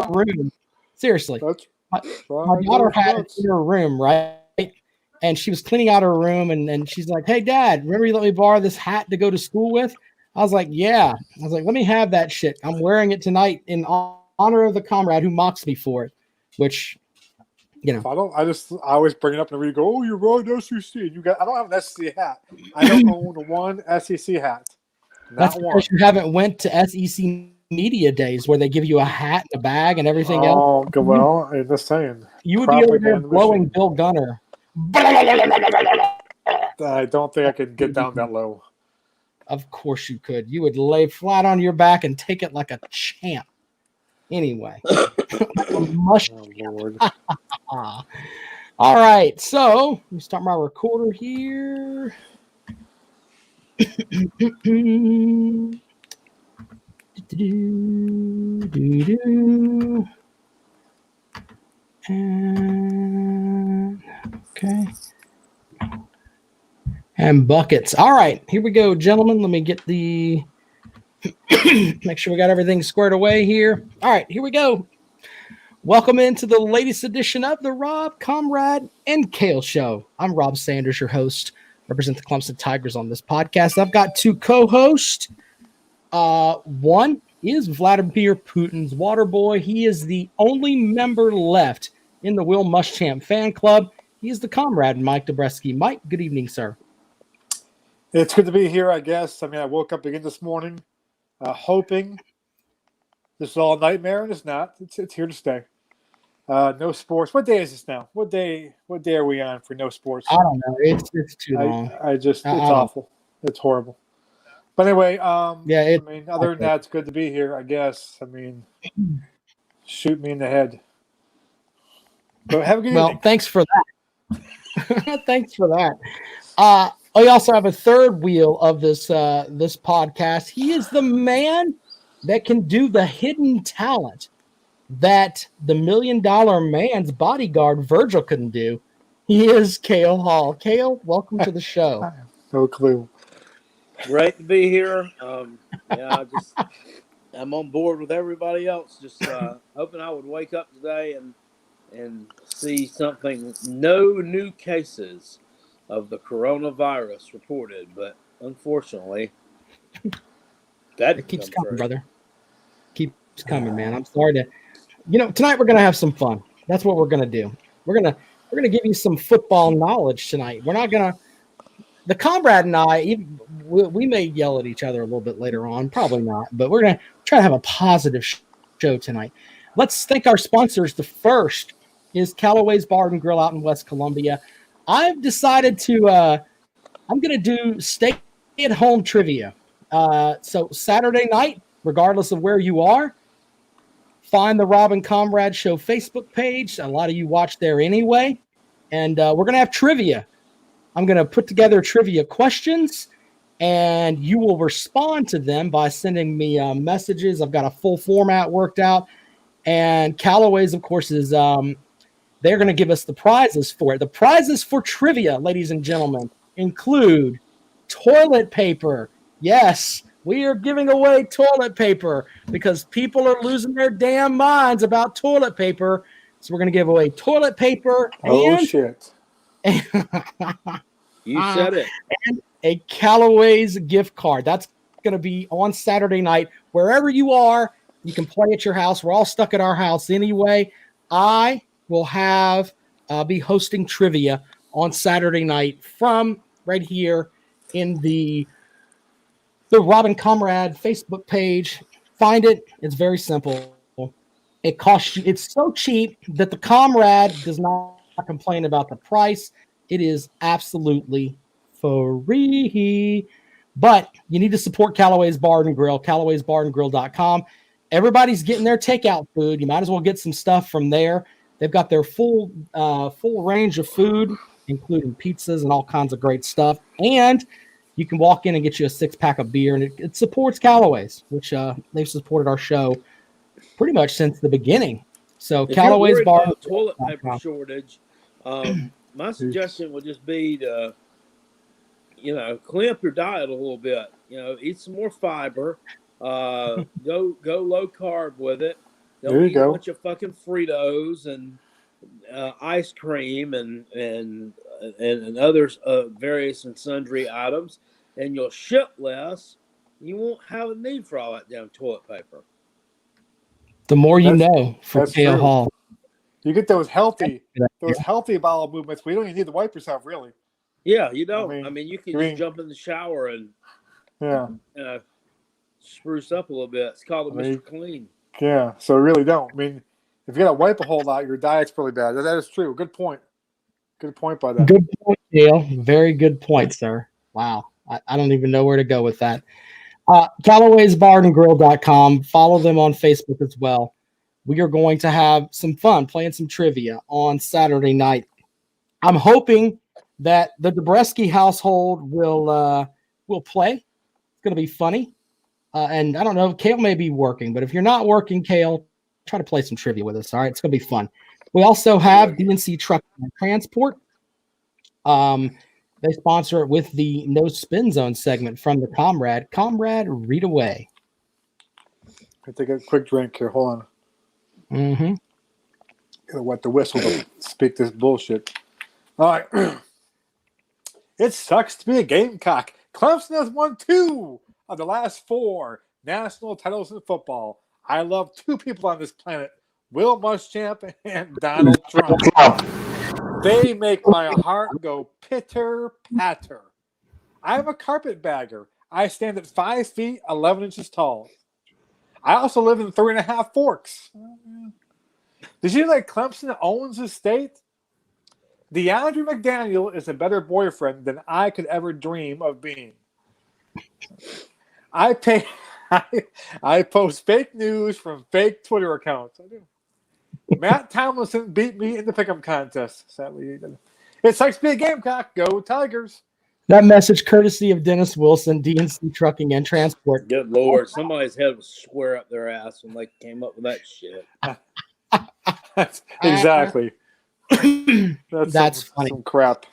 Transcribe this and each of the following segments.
her room. Seriously. That's My daughter had it in her room, right? And she was cleaning out her room, and she's like, "Hey, Dad, remember you let me borrow this hat to go to school with?" I was like, "Yeah." I was like, "Let me have that shit. I'm wearing it tonight in honor of the comrade who mocks me for it," which, you know. I always bring it up and we go, "Oh, you're wrong, SEC." I don't have an SEC hat. I don't own one SEC hat. That's because you haven't went to SEC media days where they give you a hat and a bag and everything else. Oh, well, I'm just saying. You would be over there blowing Bill Gunner. I don't think I could get down that low. Of course you could. You would lay flat on your back and take it like a champ. Anyway. Oh, Lord. All right. So, let me start my recorder here. And, okay. And buckets. All right, here we go, gentlemen. Let me get the make sure we got everything squared away here. All right, here we go. Welcome into the latest edition of the Rob, Comrade, and Kale Show. I'm Rob Sanders, your host. Represent the Clemson Tigers on this podcast. I've got two co-hosts. One is Vladimir Putin's water boy. He is the only member left in the Will Muschamp fan club. He is the comrade, Mike Dobreski. Mike, good evening, sir. It's good to be here, I guess. I mean, I woke up again this morning hoping this is all a nightmare, and it's not. It's here to stay. No sports. What day is this now? What day are we on for no sports? I don't know. It's too long. It's awful. It's horrible. But anyway, yeah. I mean, other than that, it's good to be here, I guess. I mean, shoot me in the head. But have a good evening. Thanks for that. Thanks for that. We also have a third wheel of this podcast. He is the man that can do the hidden talent that the $1 Million Man's bodyguard Virgil couldn't do. He is Kale Hall. Kale, welcome to the show. No clue. Great to be here. I'm on board with everybody else. Just hoping I would wake up today and see something. No new cases of the coronavirus reported, but unfortunately, it keeps coming, brother. Keeps coming, man. I'm sorry to. Tonight we're gonna have some fun. That's what we're gonna do. We're gonna give you some football knowledge tonight. We're not gonna. The comrade and I, we may yell at each other a little bit later on. Probably not, but we're gonna try to have a positive show tonight. Let's thank our sponsors. The first is Callaway's Bar and Grill out in West Columbia. I've decided to. I'm gonna do stay-at-home trivia. So Saturday night, regardless of where you are, find the Rob and Comrade Show Facebook page. A lot of you watch there anyway. And we're going to have trivia. I'm going to put together trivia questions, and you will respond to them by sending me messages. I've got a full format worked out. And Callaway's, of course, is they're going to give us the prizes for it. The prizes for trivia, ladies and gentlemen, include toilet paper. Yes, we are giving away toilet paper because people are losing their damn minds about toilet paper. So we're going to give away toilet paper. Shit. You said it. And a Callaway's gift card. That's going to be on Saturday night. Wherever you are, you can play at your house. We're all stuck at our house anyway. I will be hosting trivia on Saturday night from right here in the Robin Comrade Facebook page. Find it. It's very simple. It costs you. It's so cheap that the Comrade does not complain about the price. It is absolutely free. But you need to support Callaway's Bar and Grill, Callaway'sBarandGrill.com. Everybody's getting their takeout food. You might as well get some stuff from there. They've got their full range of food, including pizzas and all kinds of great stuff. And you can walk in and get you a 6-pack of beer, and it supports Callaway's, which they've supported our show pretty much since the beginning. So if Callaway's Bar. Toilet paper shortage. My suggestion would just be to, clean up your diet a little bit. Eat some more fiber. Go low carb with it. Don't There you eat a go. bunch of fucking Fritos and ice cream and others various and sundry items, and you'll ship less. You won't have a need for all that damn toilet paper. The more you That's know from that's Kale true. Hall. You get those healthy bowel movements. We don't even need to wipe yourself, really. Yeah, you don't. I mean you can just mean, jump in the shower and yeah, spruce up a little bit. It's called Mr. Clean. Yeah, so really don't. I mean, if you got to wipe a whole lot, your diet's really bad. That is true. Good point. Good point by that. Good point, Kale. Very good point, sir. Wow. I don't even know where to go with that. Callaway'sBarNandGrill.com. Follow them on Facebook as well. We are going to have some fun playing some trivia on Saturday night. I'm hoping that the Dobreski household will play. It's going to be funny. And I don't know, Kale may be working, but if you're not working, Kale, try to play some trivia with us. All right, it's going to be fun. We also have DNC Truck and Transport. They sponsor it with the No Spin Zone segment from the Comrade. Comrade, read away. I take a quick drink here. Hold on. Mm-hmm. Gotta wet the whistle to speak this bullshit. All right. It sucks to be a Gamecock. Clemson has won 2 of the last 4 national titles in football. I love 2 people on this planet, Will Muschamp and Donald Trump. They make my heart go pitter-patter. I'm a carpetbagger. I stand at 5 feet, 11 inches tall. I also live in 3.5 Forks. Did you know that Clemson owns the state? DeAndre McDaniel is a better boyfriend than I could ever dream of being. I post fake news from fake Twitter accounts. I do. Matt Tomlinson beat me in the pick'em contest. Sadly, he didn't. It sucks to be a Gamecock. Go Tigers. That message courtesy of Dennis Wilson, DNC Trucking and Transport. Good Lord. Somebody's head was square up their ass when they came up with that shit. Exactly. That's funny. Some crap.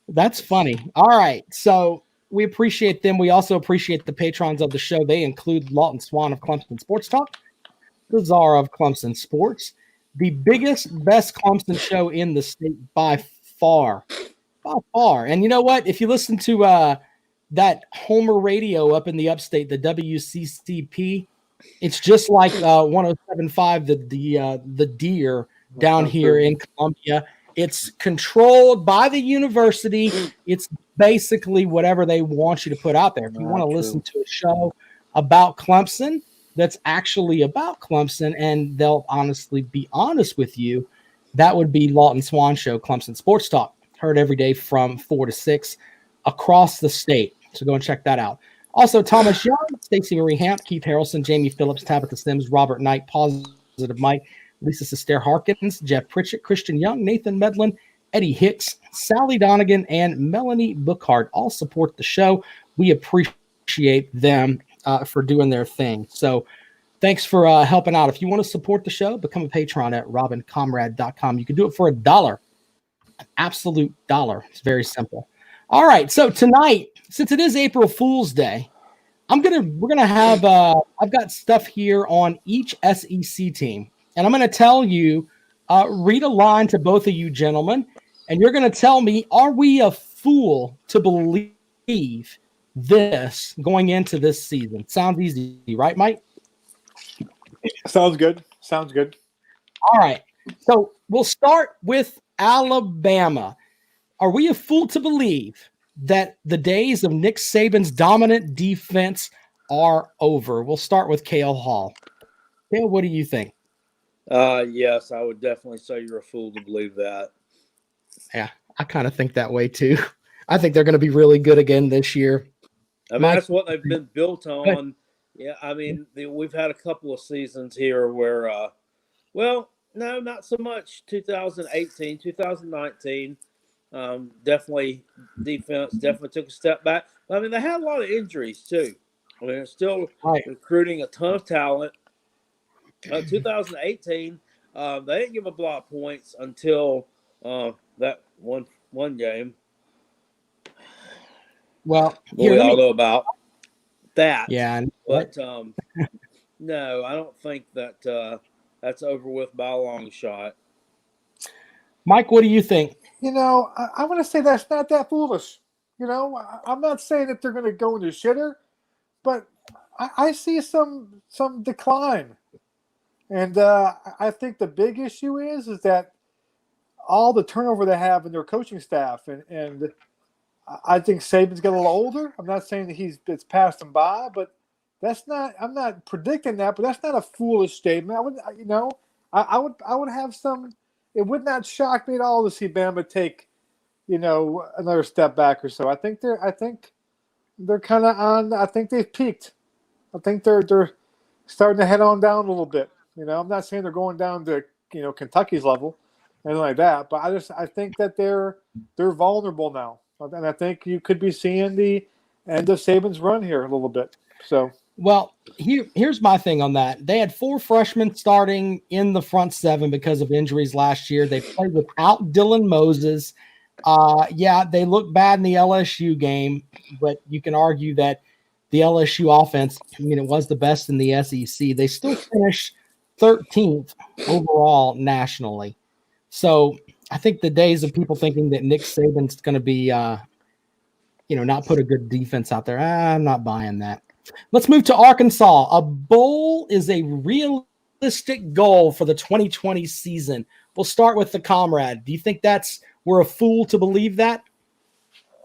That's funny. All right. So we appreciate them. We also appreciate the patrons of the show. They include Lawton Swan of Clemson Sports Talk, the czar of Clemson Sports, the biggest, best Clemson show in the state by far. By far. And you know what? If you listen to that Homer radio up in the upstate, the WCCP, it's just like 107.5, the deer down here in Columbia. It's controlled by the university. It's basically whatever they want you to put out there. If you want to listen to a show about Clemson that's actually about Clemson and they'll honestly be honest with you, that would be Lawton Swan Show, Clemson Sports Talk. Heard every day from 4 to 6 across the state. So go and check that out. Also, Thomas Young, Stacey Marie Hamp, Keith Harrelson, Jamie Phillips, Tabitha Sims, Robert Knight, Positive Mike, Lisa Sester Harkins, Jeff Pritchett, Christian Young, Nathan Medlin, Eddie Hicks, Sally Donegan, and Melanie Bookhart all support the show. We appreciate them for doing their thing. So thanks for helping out. If you want to support the show, become a patron at robincomrade.com. You can do it for $1, an absolute $1. It's very simple. All right, so tonight, since it is April Fool's Day, we're gonna have I've got stuff here on each SEC team, and I'm gonna tell you, read a line to both of you gentlemen, and you're gonna tell me, are we a fool to believe this going into this season? Sounds easy, right, Mike? Sounds good. Sounds good. All right, so we'll start with Alabama. Are we a fool to believe that the days of Nick Saban's dominant defense are over? We'll start with Kale Hall. Kale, what do you think? Yes, I would definitely say you're a fool to believe that. Yeah, I kind of think that way too. I think they're going to be really good again this year. I mean, that's what they've been built on. Yeah, I mean, we've had a couple of seasons here where, well, no, not so much 2018, 2019. Definitely defense definitely took a step back. I mean, they had a lot of injuries too. I mean, they're still recruiting a ton of talent. 2018, they didn't give a lot of points until that one game. Well, we all know about that. Yeah, but no, I don't think that that's over with by a long shot. Mike, what do you think? I want to say that's not that foolish. I'm not saying that they're going to go into shitter, but I see some decline. And I think the big issue is that all the turnover they have in their coaching staff, and I think Saban's got a little older. I'm not saying that it's passed him by, but I'm not predicting that, but that's not a foolish statement. I would have some. It would not shock me at all to see Bama take, another step back or so. I think they're kind of on. I think they've peaked. I think they're starting to head on down a little bit. I'm not saying they're going down to Kentucky's level, anything like that. But I think that they're vulnerable now, and I think you could be seeing the end of Saban's run here a little bit. So. Well, here's my thing on that. They had 4 freshmen starting in the front 7 because of injuries last year. They played without Dylan Moses. Yeah, they looked bad in the LSU game, but you can argue that the LSU offense, it was the best in the SEC. They still finished 13th overall nationally. So I think the days of people thinking that Nick Saban's going to be, not put a good defense out there, I'm not buying that. Let's move to Arkansas. A bowl is a realistic goal for the 2020 season. We'll start with the comrade. Do you think we're a fool to believe that?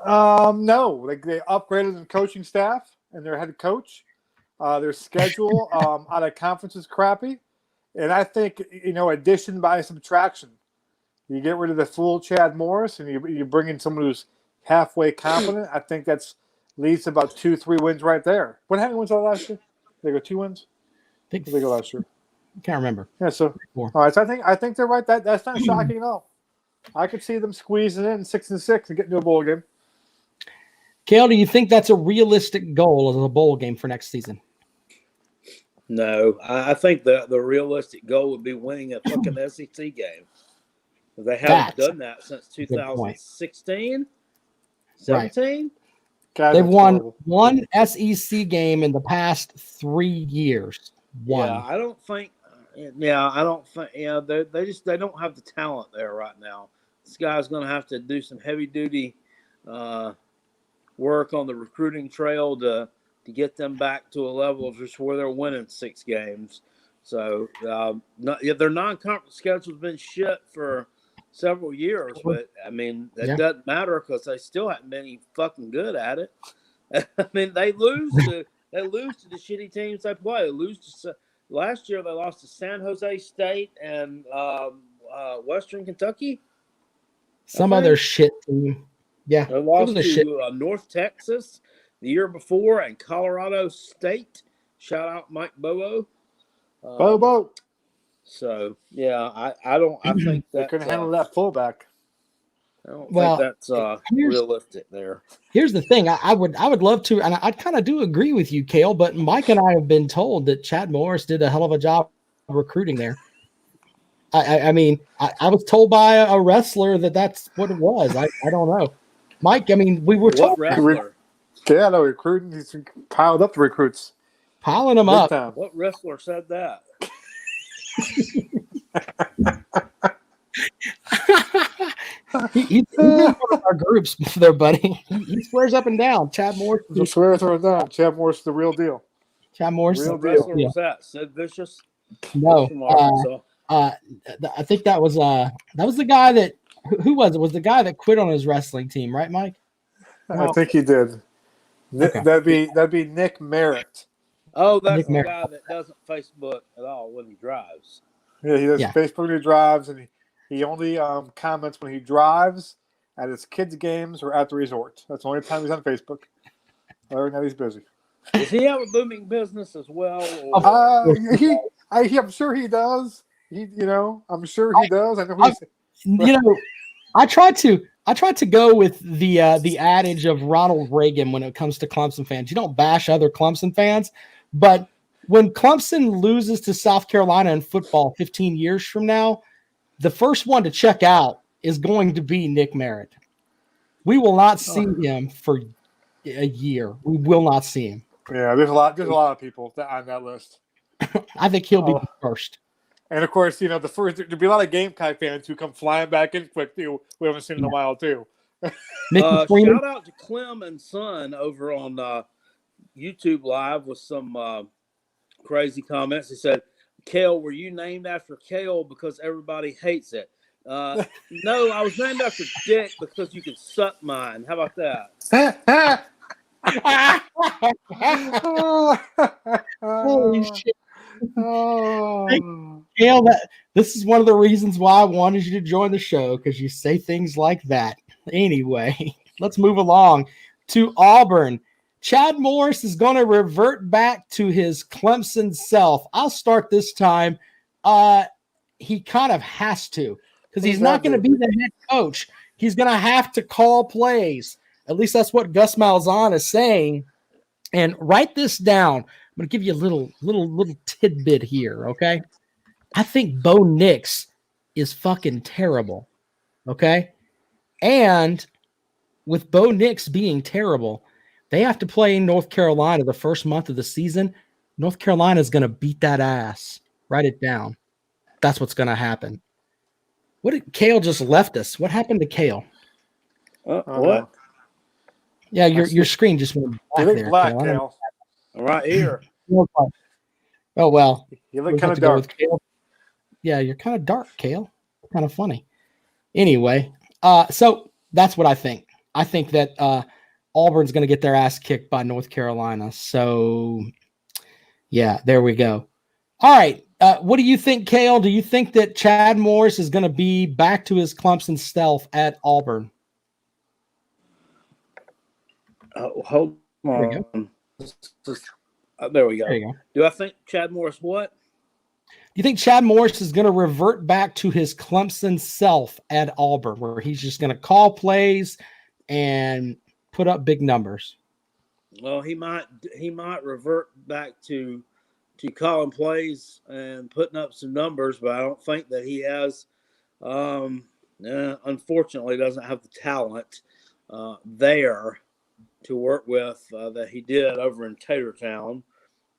No. They upgraded the coaching staff and their head coach. Their schedule out of conference is crappy. And I think, addition by subtraction. You get rid of the fool Chad Morris and you bring in someone who's halfway competent. I think that's leads to about 2-3 wins right there. What happened wins last year? They go 2 wins? Did they go last year? I can't remember. Yeah, so 4. all right, so I think they're right. That's not shocking at all. I could see them squeezing in 6-6 and getting to a bowl game. Cale, do you think that's a realistic goal as a bowl game for next season? No, I think the realistic goal would be winning a fucking SEC game. They haven't done that since 2016, 17. Right. God, they've won horrible. One SEC game in the past 3 years. One. Yeah, I don't think. They don't have the talent there right now. This guy's going to have to do some heavy duty work on the recruiting trail to get them back to a level just where they're winning 6 games. So their non-conference schedule's been shit for several years, but that doesn't matter because they still haven't been any fucking good at it. They lose to the shitty teams they play. They lose to last year. They lost to San Jose State and Western Kentucky. Some other shit team. Yeah, they lost to North Texas the year before and Colorado State. Shout out Mike Bobo. Bobo. So I think that they couldn't handle that fullback. I don't think that's realistic there. Here's the thing: I would love to, and I kind of do agree with you, Cale. But Mike and I have been told that Chad Morris did a hell of a job recruiting there. I was told by a wrestler that's what it was. I don't know, Mike. We were told. Wrestler? Yeah, no recruiting. He's piled up the recruits, piling them up. Time. What wrestler said that? He's one of our groups there, buddy. He swears up and down. Chad Morris. He swears up and down. Chad Morris is the real deal. Chad Morris. Real deal. Was that Sid Vicious? No. I think that was the guy that who was it? Was the guy that quit on his wrestling team, right, Mike? I think he did. Okay. That'd be Nick Merritt. Oh, that's the guy that doesn't Facebook at all when he drives. Yeah, he does Facebook when he drives, and he only comments when he drives at his kids' games or at the resort. That's the only time he's on Facebook. Other than that, he's busy. Does he have a booming business as well? I'm sure he does. I'm sure he does. I know I tried to go with the adage of Ronald Reagan when it comes to Clemson fans. You don't bash other Clemson fans, but when Clemson loses to South Carolina in football 15 years from now, the first one to check out is going to be Nick Merritt. We will not see him for a year. We will not see him. Yeah, there's a lot of people on that list. I think he'll be the first. And of course, there'll be a lot of Gamecock fans who come flying back in quick too. We haven't seen in a while too. Mickey Freeman. Shout out to Clem and Son over on YouTube Live with some crazy comments. He said, "Kale, were you named after Kale because everybody hates it?" No, I was named after Dick because you can suck mine. How about that? Holy shit. Oh. Kale, this is one of the reasons why I wanted you to join the show, because you say things like that. Anyway, let's move along to Auburn. Chad Morris is going to revert back to his Clemson self. I'll start this time. He kind of has to, because he's not going to be the head coach. He's going to have to call plays. At least that's what Gus Malzahn is saying. And write this down. I'm going to give you a little tidbit here, okay? I think Bo Nix is fucking terrible, okay? And with Bo Nix being terrible, they have to play North Carolina the first month of the season. North Carolina is going to beat that ass. Write it down. That's what's going to happen. What did Kale just left us? What happened to Kale? What? Yeah, your screen just went black there. Black, Kale. Right here. Oh, well. You look kind of dark. Yeah, you're kind of dark, Kale. Kind of funny. Anyway, so that's what I think. I think that Auburn's going to get their ass kicked by North Carolina. So, yeah, there we go. All right. What do you think, Kale? Do you think that Chad Morris is going to be back to his Clemson stealth at Auburn? Hold on. There we go. There you go. Do I think Chad Morris what? Do you think Chad Morris is going to revert back to his Clemson self at Auburn, where he's just going to call plays and put up big numbers? Well, he might revert back to calling plays and putting up some numbers, but I don't think that he has. Unfortunately, doesn't have the talent there to work with that he did over in Tatertown.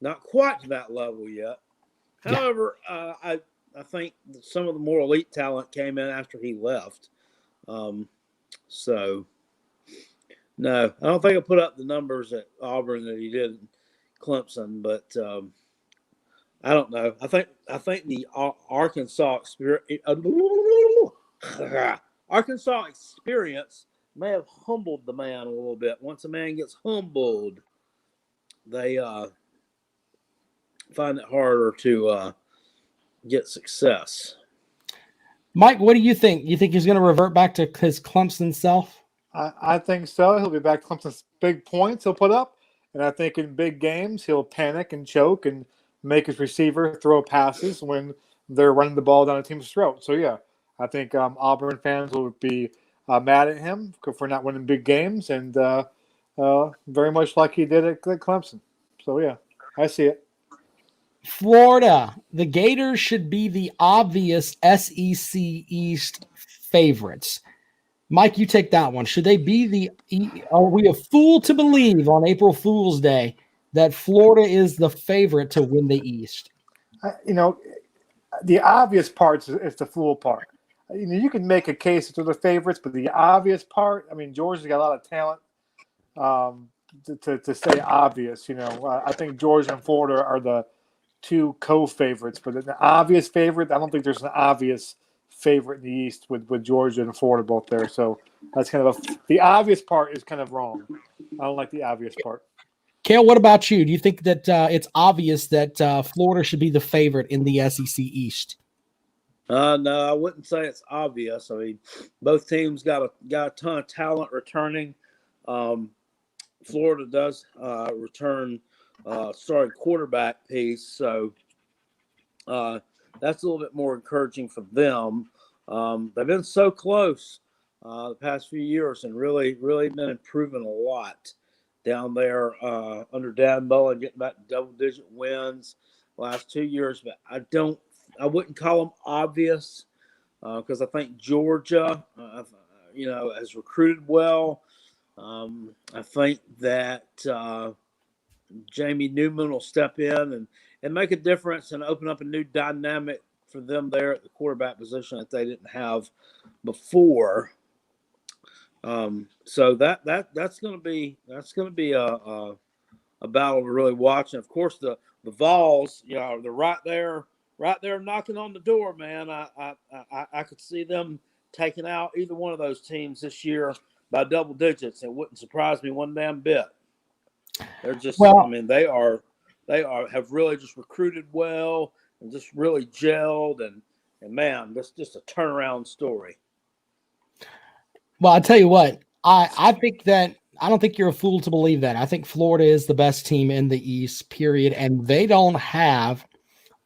Not quite to that level yet. However, I think some of the more elite talent came in after he left. So, no, I don't think he'll put up the numbers at Auburn that he did in Clemson, but I don't know. I think the Arkansas experience may have humbled the man a little bit. Once a man gets humbled, they find it harder to get success. Mike, what do you think? You think he's going to revert back to his Clemson self? I think so. He'll be back to Clemson's big points he'll put up. And I think in big games, he'll panic and choke and make his receiver throw passes when they're running the ball down a team's throat. So, yeah, I think Auburn fans will be mad at him for not winning big games, and very much like he did at Clemson. So, yeah, I see it. Florida, the Gators should be the obvious SEC East favorites. Mike, you take that one. Should they be are we a fool to believe on April Fool's Day that Florida is the favorite to win the East? The obvious part is the fool part. You can make a case that they're the favorites, but the obvious part, Georgia's got a lot of talent to say obvious. I think Georgia and Florida are the two co-favorites, but the obvious favorite, I don't think there's an obvious favorite in the East with Georgia and Florida both there. So that's kind of the obvious part is kind of wrong. I don't like the obvious part. Kale, what about you? Do you think that it's obvious that Florida should be the favorite in the SEC East? No, I wouldn't say it's obvious. Both teams got a ton of talent returning. Florida does return starting quarterback piece, so that's a little bit more encouraging for them. They've been so close the past few years and really been improving a lot down there under Dan Mullen, getting back to double-digit wins the last 2 years. But I wouldn't call them obvious because I think Georgia, has recruited well. I think that Jamie Newman will step in and make a difference and open up a new dynamic for them there at the quarterback position that they didn't have before. So that's going to be a battle to really watch. And of course, the Vols, they're right there knocking on the door, man. I could see them taking out either one of those teams this year by double digits. It wouldn't surprise me one damn bit. They're just, they have really just recruited well and just really gelled, and man, that's just a turnaround story. Well, I tell you what, I think that I don't think you're a fool to believe that. I think Florida is the best team in the East, period, and they don't have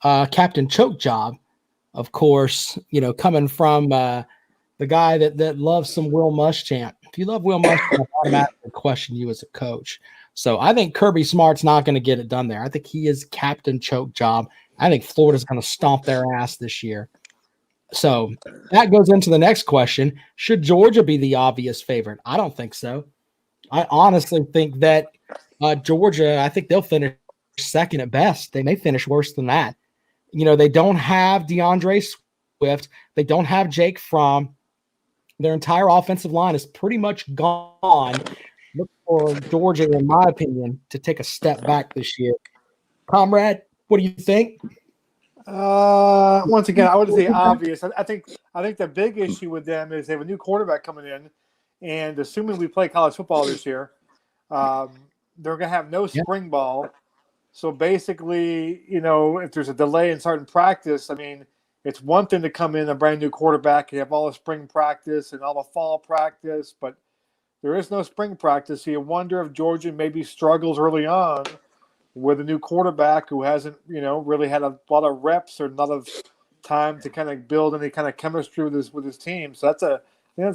Captain Choke Job, of course. Coming from the guy that loves some Will Muschamp. If you love Will Muschamp, I automatically question you as a coach. So I think Kirby Smart's not going to get it done there. I think he is Captain Choke Job. I think Florida's going to stomp their ass this year. So that goes into the next question. Should Georgia be the obvious favorite? I don't think so. I honestly think that Georgia, I think they'll finish second at best. They may finish worse than that. They don't have DeAndre Swift. They don't have Jake Fromm. Their entire offensive line is pretty much gone. Look for Georgia, in my opinion, to take a step back this year. Comrade, what do you think? Once again, I would say obvious. I think the big issue with them is they have a new quarterback coming in, and assuming we play college football this year, they're going to have no spring ball. So basically, if there's a delay in starting practice, I mean, it's one thing to come in a brand new quarterback. You have all the spring practice and all the fall practice, but there is no spring practice. So you wonder if Georgia maybe struggles early on with a new quarterback who hasn't, really had a lot of reps or a lot of time to kind of build any kind of chemistry with his team. So that's a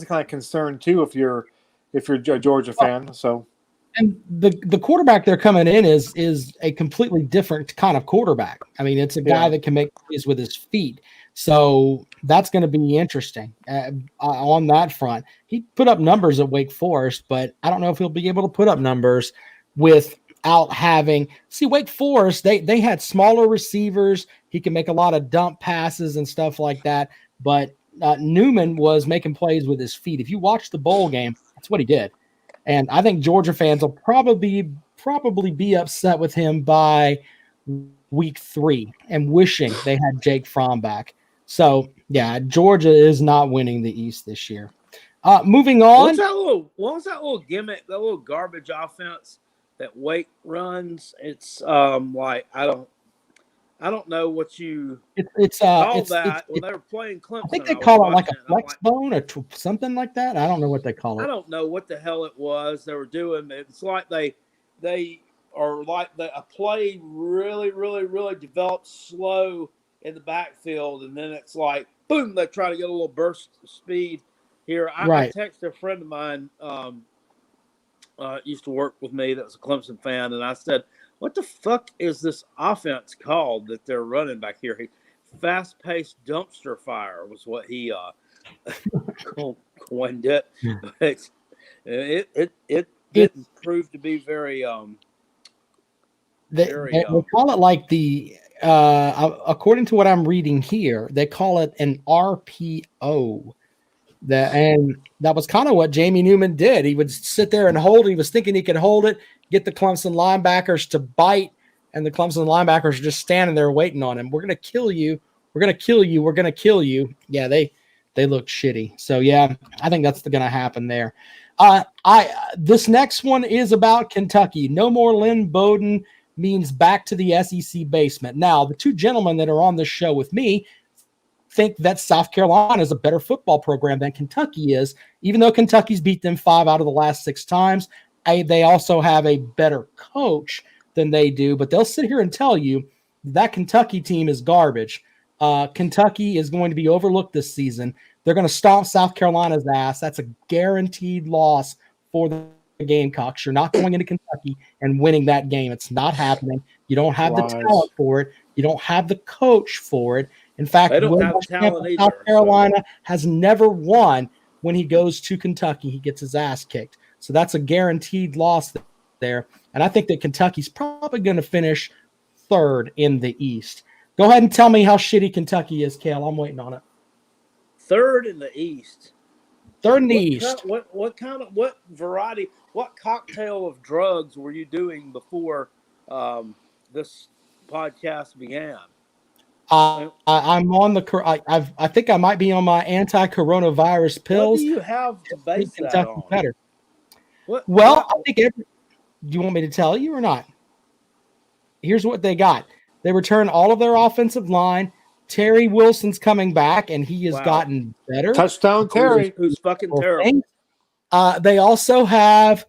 kind of concern too if you're a Georgia fan. So. And the quarterback they're coming in is a completely different kind of quarterback. I mean, it's a guy that can make plays with his feet. So that's going to be interesting on that front. He put up numbers at Wake Forest, but I don't know if he'll be able to put up numbers without having – see, Wake Forest, they had smaller receivers. He can make a lot of dump passes and stuff like that. But Newman was making plays with his feet. If you watch the bowl game, that's what he did. And I think Georgia fans will probably be upset with him by week 3 and wishing they had Jake Fromm back. So, yeah, Georgia is not winning the East this year. Moving on. What was that little gimmick, that little garbage offense that Wake runs? It's like I don't know what you call that when they were playing Clemson. I think they call it like a flex bone or something like that. I don't know what they call it. I don't know what the hell it was they were doing. It's like they are like a play really, really, really developed slow in the backfield, and then it's like boom, they try to get a little burst of speed here. I texted a friend of mine used to work with me that was a Clemson fan, and I said, what the fuck is this offense called that they're running back here? Fast-paced dumpster fire was what he coined it. But it didn't prove to be very they call it like the according to what I'm reading here, they call it an RPO. And that was kind of what Jamie Newman did. He would sit there and hold it. He was thinking he could hold it, get the Clemson linebackers to bite, and the Clemson linebackers are just standing there waiting on him. We're going to kill you. We're going to kill you. We're going to kill you. Yeah, they look shitty. So, yeah, I think that's going to happen there. This next one is about Kentucky. No more Lynn Bowden means back to the SEC basement. Now, the two gentlemen that are on this show with me think that South Carolina is a better football program than Kentucky is, even though Kentucky's beat them 5 out of the last 6 times. They also have a better coach than they do, but they'll sit here and tell you that Kentucky team is garbage. Kentucky is going to be overlooked this season. They're going to stomp South Carolina's ass. That's a guaranteed loss for the Gamecocks. You're not going into Kentucky and winning that game. It's not happening. You don't have the talent for it. You don't have the coach for it. In fact, South Carolina has never won when he goes to Kentucky. He gets his ass kicked. So that's a guaranteed loss there. And I think that Kentucky's probably going to finish 3rd in the East. Go ahead and tell me how shitty Kentucky is, Kale. I'm waiting on it. Third in the East. Third in the East. What variety, what cocktail of drugs were you doing before this podcast began? I'm on the. I think I might be on my anti-coronavirus pills. What do you have to base that on? Better. What? Well, I think. Do you want me to tell you or not? Here's what they got. They returned all of their offensive line. Terry Wilson's coming back, and he has gotten better. Touchdown, Terry. Who's fucking terrible. They also have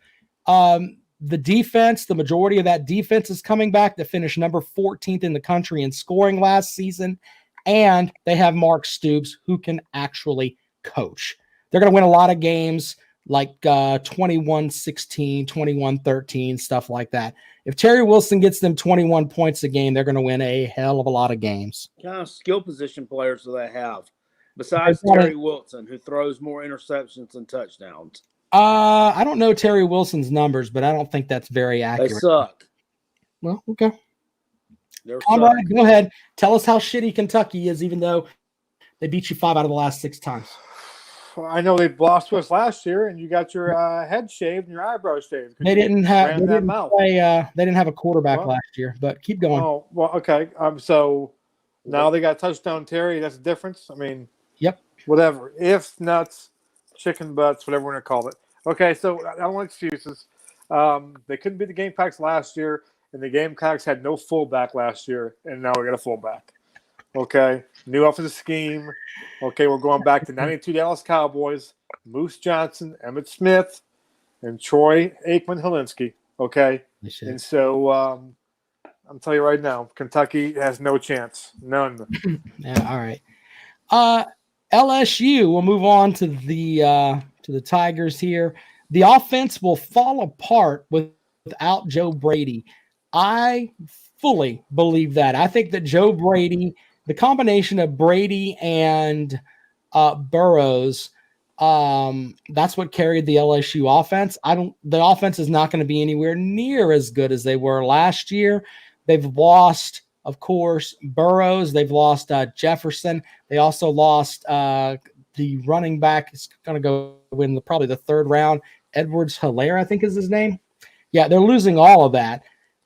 the defense. The majority of that defense is coming back to finish number 14th in the country in scoring last season. And they have Mark Stoops, who can actually coach. They're going to win a lot of games like 21-16, 21-13, stuff like that. If Terry Wilson gets them 21 points a game, they're going to win a hell of a lot of games. What kind of skill position players do they have besides Terry Wilson, who throws more interceptions than touchdowns? I don't know Terry Wilson's numbers, but I don't think that's very accurate. They suck. Well, okay. Conrad, go ahead. Tell us how shitty Kentucky is, even though they beat you 5 out of the last 6 times. I know they lost to us last year, and you got your head shaved and your eyebrows shaved. They didn't have a quarterback last year, but keep going. Oh, well, okay. So now they got touchdown Terry. That's a difference. I mean, yep. Whatever. If nuts, chicken butts, whatever we're going to call it. Okay, so I don't want excuses. They couldn't beat the Gamecocks last year, and the Gamecocks had no fullback last year, and now we got a fullback. Okay, new offensive scheme. Okay, we're going back to 92 Dallas Cowboys, Moose Johnson, Emmitt Smith, and Troy Aikman-Helinski. Okay, and so I'm telling you right now, Kentucky has no chance, none. Yeah, all right. LSU. We'll move on to the Tigers here. The offense will fall apart without Joe Brady. I fully believe that. I think that Joe Brady, the combination of Brady and Burrows, that's what carried the LSU offense. The offense is not going to be anywhere near as good as they were last year. They've lost, of course, Burrows. They've lost Jefferson. They also lost the running back. Is going to go in probably the 3rd round. Edwards-Helaire, I think is his name. Yeah, they're losing all of that.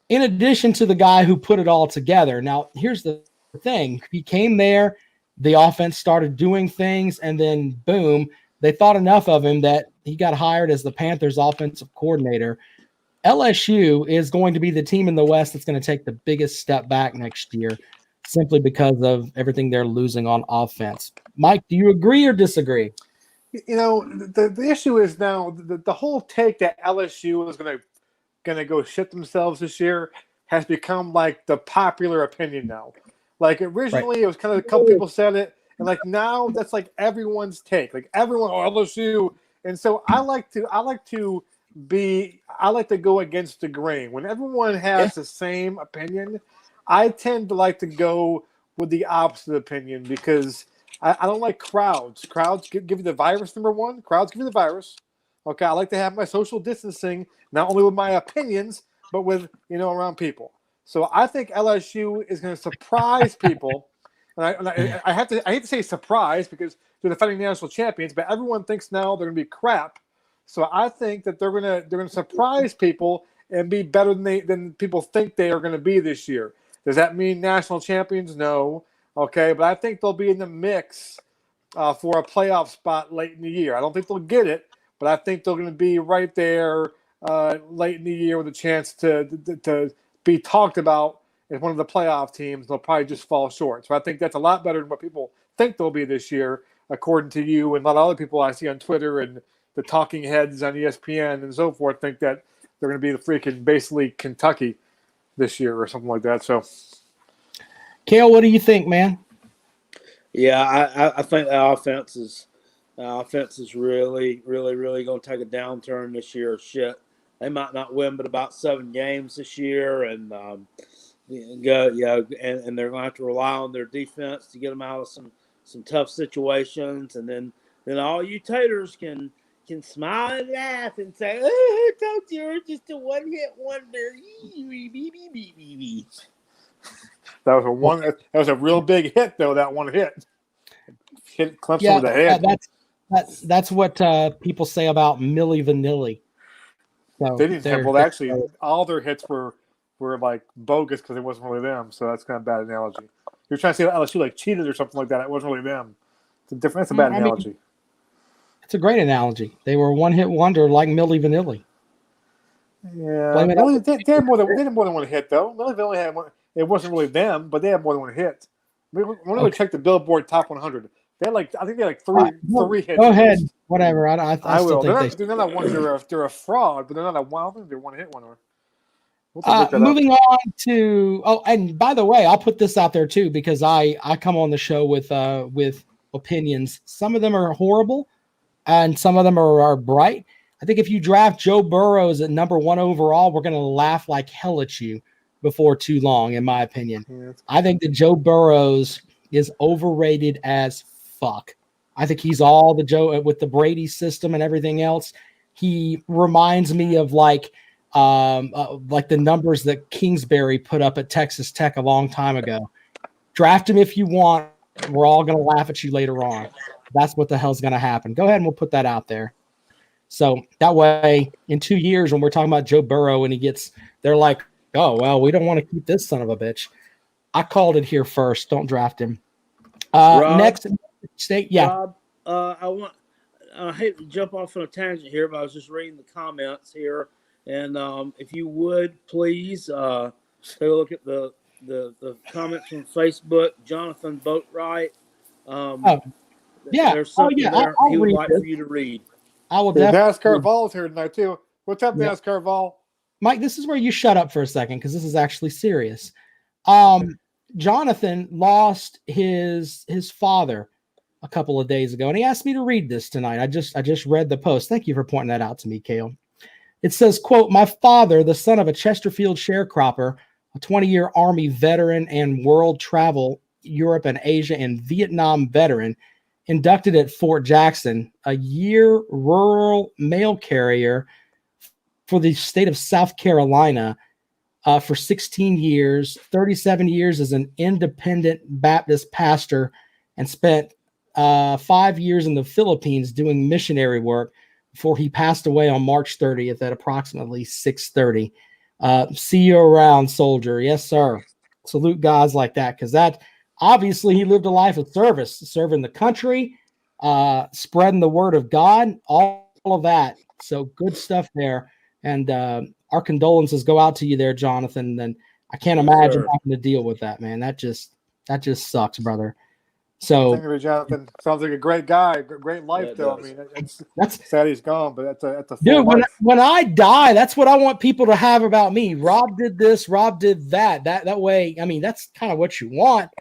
In addition to the guy who put it all together. Now, here's the thing. He came there, the offense started doing things, and then boom, they thought enough of him that he got hired as the Panthers offensive coordinator. LSU is going to be the team in the West that's going to take the biggest step back next year simply because of everything they're losing on offense. Mike, do you agree or disagree? You know, the issue is now the whole take that LSU is going to go shit themselves this year has become like the popular opinion now. Like originally, It was kind of a couple people said it, and like now that's like everyone's take. Like everyone, LSU, and so I like to go against the grain. When everyone has the same opinion, I tend to like to go with the opposite opinion because I don't like crowds. Crowds give you the virus, number one. Crowds give you the virus. Okay, I like to have my social distancing, not only with my opinions, but with, around people. So I think LSU is going to surprise people. And I hate to say surprise because they're the defending national champions, but everyone thinks now they're going to be crap. So I think that they're going to surprise people and be better than people think they are going to be this year. Does that mean national champions? No. Okay, but I think they'll be in the mix for a playoff spot late in the year. I don't think they'll get it, but I think they're going to be right there late in the year with a chance to be talked about as one of the playoff teams. They'll probably just fall short. So I think that's a lot better than what people think they'll be this year, according to you and a lot of other people I see on Twitter and the talking heads on ESPN and so forth think that they're going to be the freaking basically Kentucky this year or something like that. So, Kale, what do you think, man? Yeah, I think the offense is really, really, really going to take a downturn this year. Shit, they might not win, but about 7 games this year, and and they're going to have to rely on their defense to get them out of some tough situations, and then all you taters can smile and laugh and say, "Oh, I thought you were just a one-hit wonder." That was a one. That was a real big hit, though. That one hit Clemson over the head. That's what people say about Milli Vanilli. So they didn't have. Well, actually, all their hits were like bogus because it wasn't really them. So that's kind of a bad analogy. You're trying to say LSU like cheated or something like that. It wasn't really them. That's a bad analogy. It's a great analogy. They were a one-hit wonder like Milli Vanilli. Yeah, they had more than one hit though. Milli Vanilli had one. It wasn't really them, but they had more than one hit. When we check the Billboard Top 100, they had I think they had three hits. Go ahead, whatever. I will. Still They're not one. They're a fraud, but they're not a wild. They're one hit one. Moving on to and by the way, I'll put this out there too because I come on the show with opinions. Some of them are horrible, and some of them are bright. I think if you draft Joe Burrows at number 1 overall, we're going to laugh like hell at you before too long, in my opinion. Yeah, I think that Joe Burrows is overrated as fuck. I think he's all the Joe with the Brady system and everything else. He reminds me of like the numbers that Kingsbury put up at Texas Tech a long time ago. Draft him if you want. We're all going to laugh at you later on. That's what the hell's going to happen. Go ahead and we'll put that out there. So that way, in 2 years, when we're talking about Joe Burrow and they're like, oh, well, we don't want to keep this son of a bitch. I called it here first. Don't draft him. Rob, next state. Yeah. Rob, I hate to jump off on a tangent here, but I was just reading the comments here. And if you would, please take a look at the comments from Facebook. Jonathan Boatwright. Yeah. There's something there he would like for you to read. I will NASCAR Vol's here tonight, too. What's up, NASCAR Vol? Mike, this is where you shut up for a second because this is actually serious. Jonathan lost his father a couple of days ago, and he asked me to read this tonight. I just read the post. Thank you for pointing that out to me, Kale. It says, quote, "My father, the son of a Chesterfield sharecropper, a 20-year Army veteran and world travel, Europe and Asia and Vietnam veteran, inducted at Fort Jackson, a year rural mail carrier for the state of South Carolina for 16 years, 37 years as an independent Baptist pastor, and spent 5 years in the Philippines doing missionary work before he passed away on March 30th at approximately 6:30. See you around, soldier." Yes, sir. Salute guys like that because that obviously he lived a life of service, serving the country, spreading the word of God, all of that. So good stuff there. And our condolences go out to you there, Jonathan. And I can't imagine having to deal with that, man. That just sucks, brother. So thank you, Jonathan. Sounds like a great guy, great life, though. I mean, that's sad he's gone, but that's a dude. When I die, that's what I want people to have about me. Rob did this. Rob did that. That way. I mean, that's kind of what you want.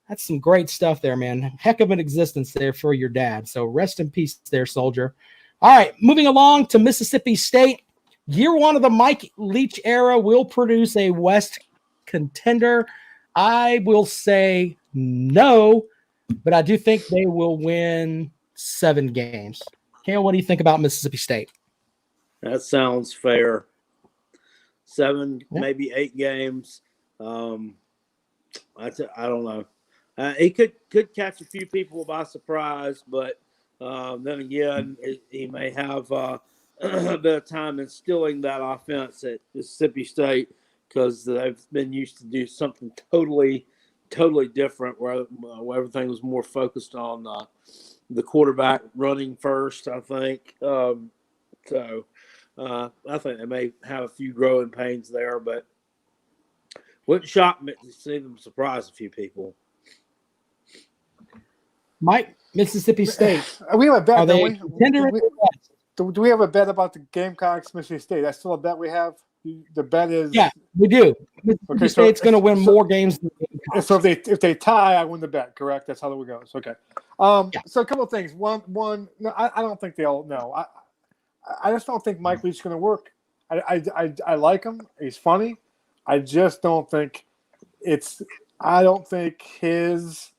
That's some great stuff there, man. Heck of an existence there for your dad. So rest in peace there, soldier. All right, moving along to Mississippi State. Year 1 of the Mike Leach era will produce a West contender. I will say no, but I do think they will win 7 games. Kale, what do you think about Mississippi State? That sounds fair. 7, maybe 8 games. I don't know. He could catch a few people by surprise, but then again, he may have a bit of time instilling that offense at Mississippi State because they've been used to do something totally different where everything was more focused on the quarterback running first, I think. So I think they may have a few growing pains there, but wouldn't shock me to see them surprise a few people. Mike, Mississippi State. We have a bet, don't we? Do we have a bet about the Gamecocks, Mississippi State? That's still a bet we have? The bet is... Yeah, we do. Mississippi State's going to win more games than the Gamecocks. So if they tie, I win the bet, correct? That's how it goes. Okay. So a couple of things. One. No, I don't think they all know. I just don't think Mike Leach is going to work. I like him. He's funny. I just don't think I don't think his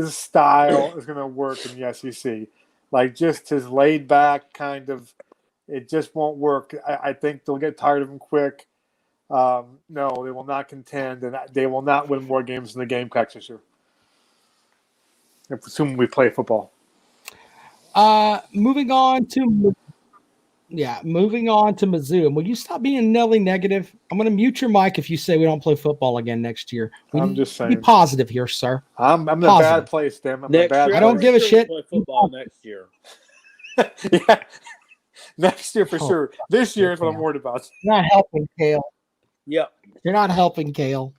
style is going to work in the SEC. Like just his laid back kind of, it just won't work. I think they'll get tired of him quick. No, they will not contend, and they will not win more games than the Gamecocks this year. Assuming we play football. Moving on to Mizzou. And will you stop being Nelly negative? I'm going to mute your mic if you say we don't play football again next year. I'm just saying. Be positive here, sir. I'm in a bad place, Tim. I'm in a bad place. I don't give a shit. Play football next year. Yeah. Next year for sure. This year is what I'm worried about. You're not helping, Kale. Yep. You're not helping, Kale.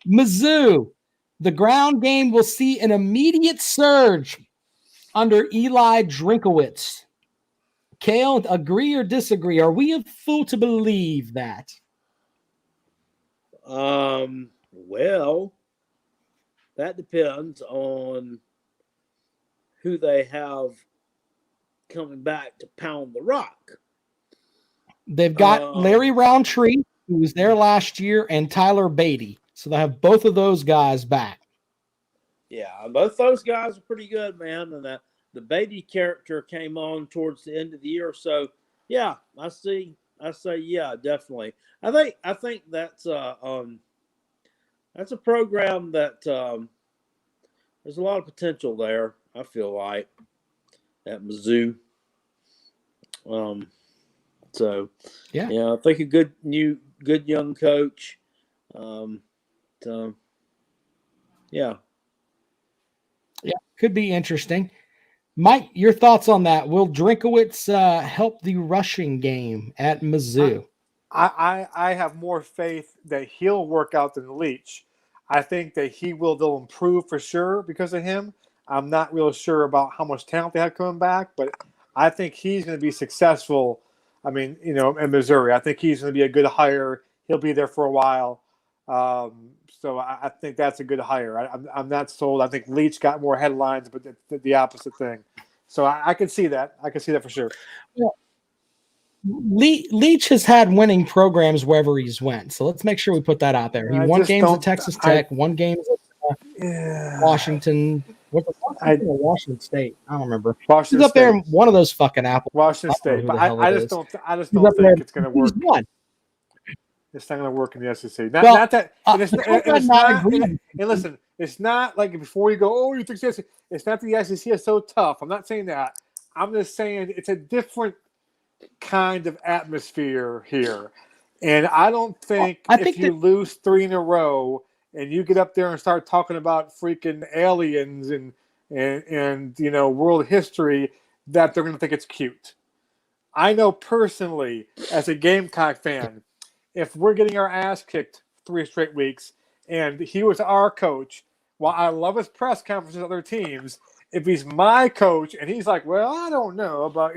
Mizzou. The ground game will see an immediate surge under Eli Drinkowitz. Kale, agree or disagree? Are we a fool to believe that? Well, that depends on who they have coming back to pound the rock. They've got Larry Roundtree, who was there last year, and Tyler Beatty. So they have both of those guys back. Yeah, both those guys are pretty good, man. And the Beatty character came on towards the end of the year. So, yeah, I say, yeah, definitely. I think that's a program that there's a lot of potential there. I feel like at Mizzou. So yeah, I think a good young coach. Yeah, could be interesting. Mike, your thoughts on that? Will Drinkowitz help the rushing game at Mizzou? I have more faith that he'll work out than Leach. I think that they'll improve for sure because of him. I'm not real sure about how much talent they have coming back, but I think he's going to be successful. I mean, in Missouri, I think he's going to be a good hire. He'll be there for a while. So I think that's a good hire. I'm not sold. I think Leach got more headlines, but the opposite thing. So I can see that. I can see that for sure. Yeah. Leach has had winning programs wherever he's went. So let's make sure we put that out there. He won games at Texas Tech, won games at Washington. Washington State. I don't remember. Washington he's up State. there in one of those fucking apples. Washington State. But I just don't think it's going to work. It's not going to work in the SEC. Listen, it's not like before you go, oh, you think SEC. It's not the SEC is so tough. I'm not saying that. I'm just saying it's a different kind of atmosphere here. And I don't think if you lose 3 in a row and you get up there and start talking about freaking aliens and world history, that they're going to think it's cute. I know personally, as a Gamecock fan, if we're getting our ass kicked 3 straight weeks and he was our coach, while I love his press conferences with other teams, if he's my coach and he's like, well, I don't know about,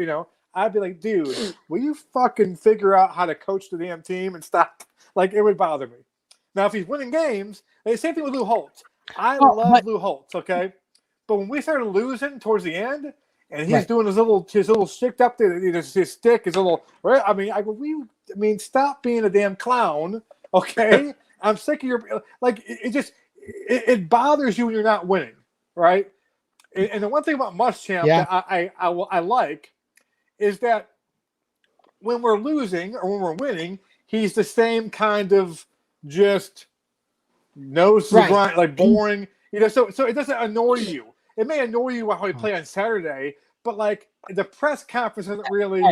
I'd be like, dude, will you fucking figure out how to coach the damn team and stop? Like, it would bother me. Now, if he's winning games, the same thing with Lou Holtz. I love Lou Holtz, okay? But when we started losing towards the end, and he's doing his little stick up there, his stick, his little. Stop being a damn clown, okay? I'm sick of your it bothers you when you're not winning, right? And the one thing about Muschamp that I like is that when we're losing or when we're winning, he's the same kind of just nose to the grind, like boring, So it doesn't annoy you. It may annoy you how he play on Saturday, but like the press conference doesn't really,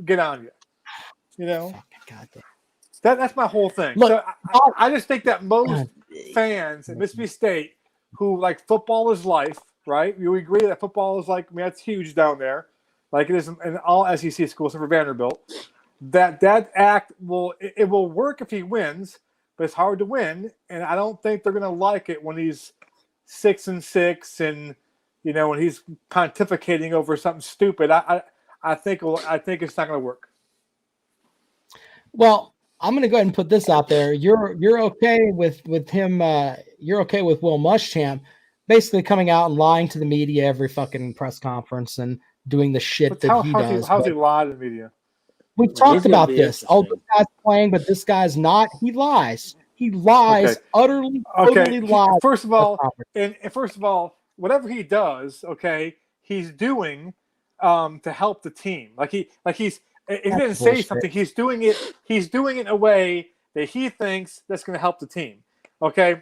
get on you. That's my whole thing. Look, so I just think that most fans at Mississippi State who like football is life, right? You agree that football is like, that's huge down there, like it is in all SEC schools except for Vanderbilt. That act will work if he wins, but it's hard to win, and I don't think they're going to like it when he's 6-6 and when he's pontificating over something stupid. I think it's not going to work. Well, I'm going to go ahead and put this out there. You're okay with him. You're okay with Will Muschamp basically coming out and lying to the media every fucking press conference and doing the shit that he does. How's he lie to the media? We've talked about this. Oh, this guy's playing, but this guy's not. He lies. He lies. Utterly lies. First of all, whatever he does, he's doing to help the team. He's he didn't say something. He's doing it in a way that he thinks that's going to help the team. Okay,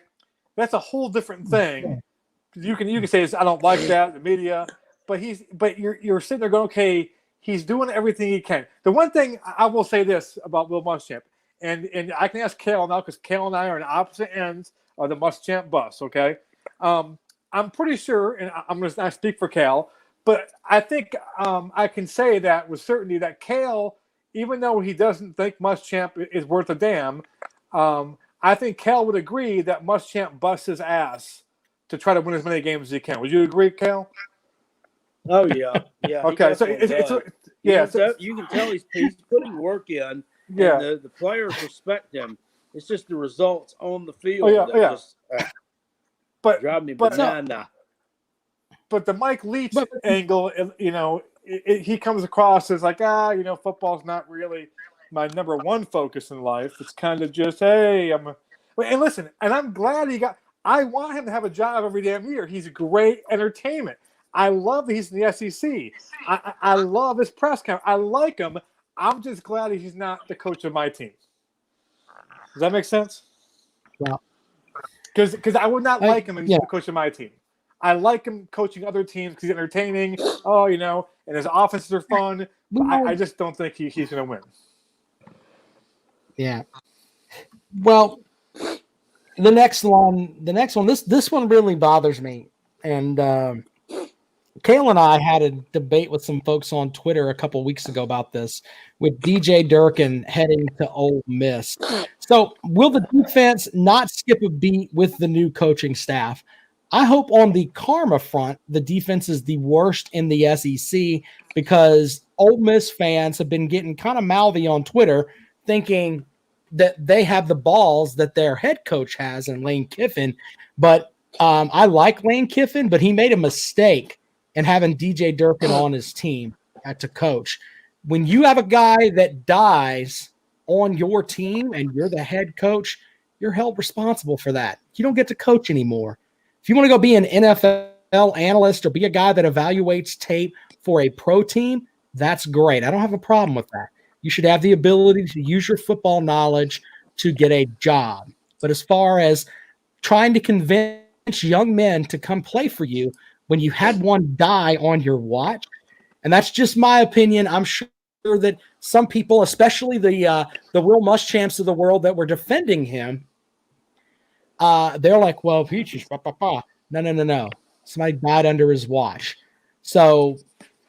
that's a whole different thing. You can say I don't like that, the media, but you're sitting there going, okay, he's doing everything he can. The one thing I will say this about Will Muschamp, and I can ask Kale now because Kale and I are on opposite ends of the Muschamp bus. Okay, I'm pretty sure, and I'm going to not speak for Kale, but I think I can say that with certainty that Kale, even though he doesn't think Muschamp is worth a damn, I think Kale would agree that Muschamp busts his ass to try to win as many games as he can. Would you agree, Kale? Oh yeah. Okay, so you can tell he's putting work in. Yeah, and the players respect him. It's just the results on the field just drive me banana. But the Mike Leach angle, he comes across as like, football's not really my number one focus in life. It's kind of just, hey, and listen, and I'm glad I want him to have a job every damn year. He's great entertainment. I love that he's in the SEC. I love his press conference. I like him. I'm just glad he's not the coach of my team. Does that make sense? Yeah. Because I would not like him if he's the coach of my team. I like him coaching other teams because he's entertaining. And his offenses are fun. But I just don't think he's going to win. Yeah. Well, the next one. This one really bothers me, and Kale and I had a debate with some folks on Twitter a couple of weeks ago about this, with DJ Durkin heading to Ole Miss. So, will the defense not skip a beat with the new coaching staff? I hope on the karma front, the defense is the worst in the SEC, because Ole Miss fans have been getting kind of mouthy on Twitter, thinking that they have the balls that their head coach has in Lane Kiffin. But I like Lane Kiffin, but he made a mistake in having DJ Durkin on his team to coach. When you have a guy that dies on your team and you're the head coach, you're held responsible for that. You don't get to coach anymore. If you want to go be an NFL analyst or be a guy that evaluates tape for a pro team, that's great. I don't have a problem with that. You should have the ability to use your football knowledge to get a job. But as far as trying to convince young men to come play for you when you had one die on your watch, and that's just my opinion, I'm sure that some people, especially the Will Muschamps of the world that were defending him, they're like, well, Peaches, no. Somebody died under his watch. So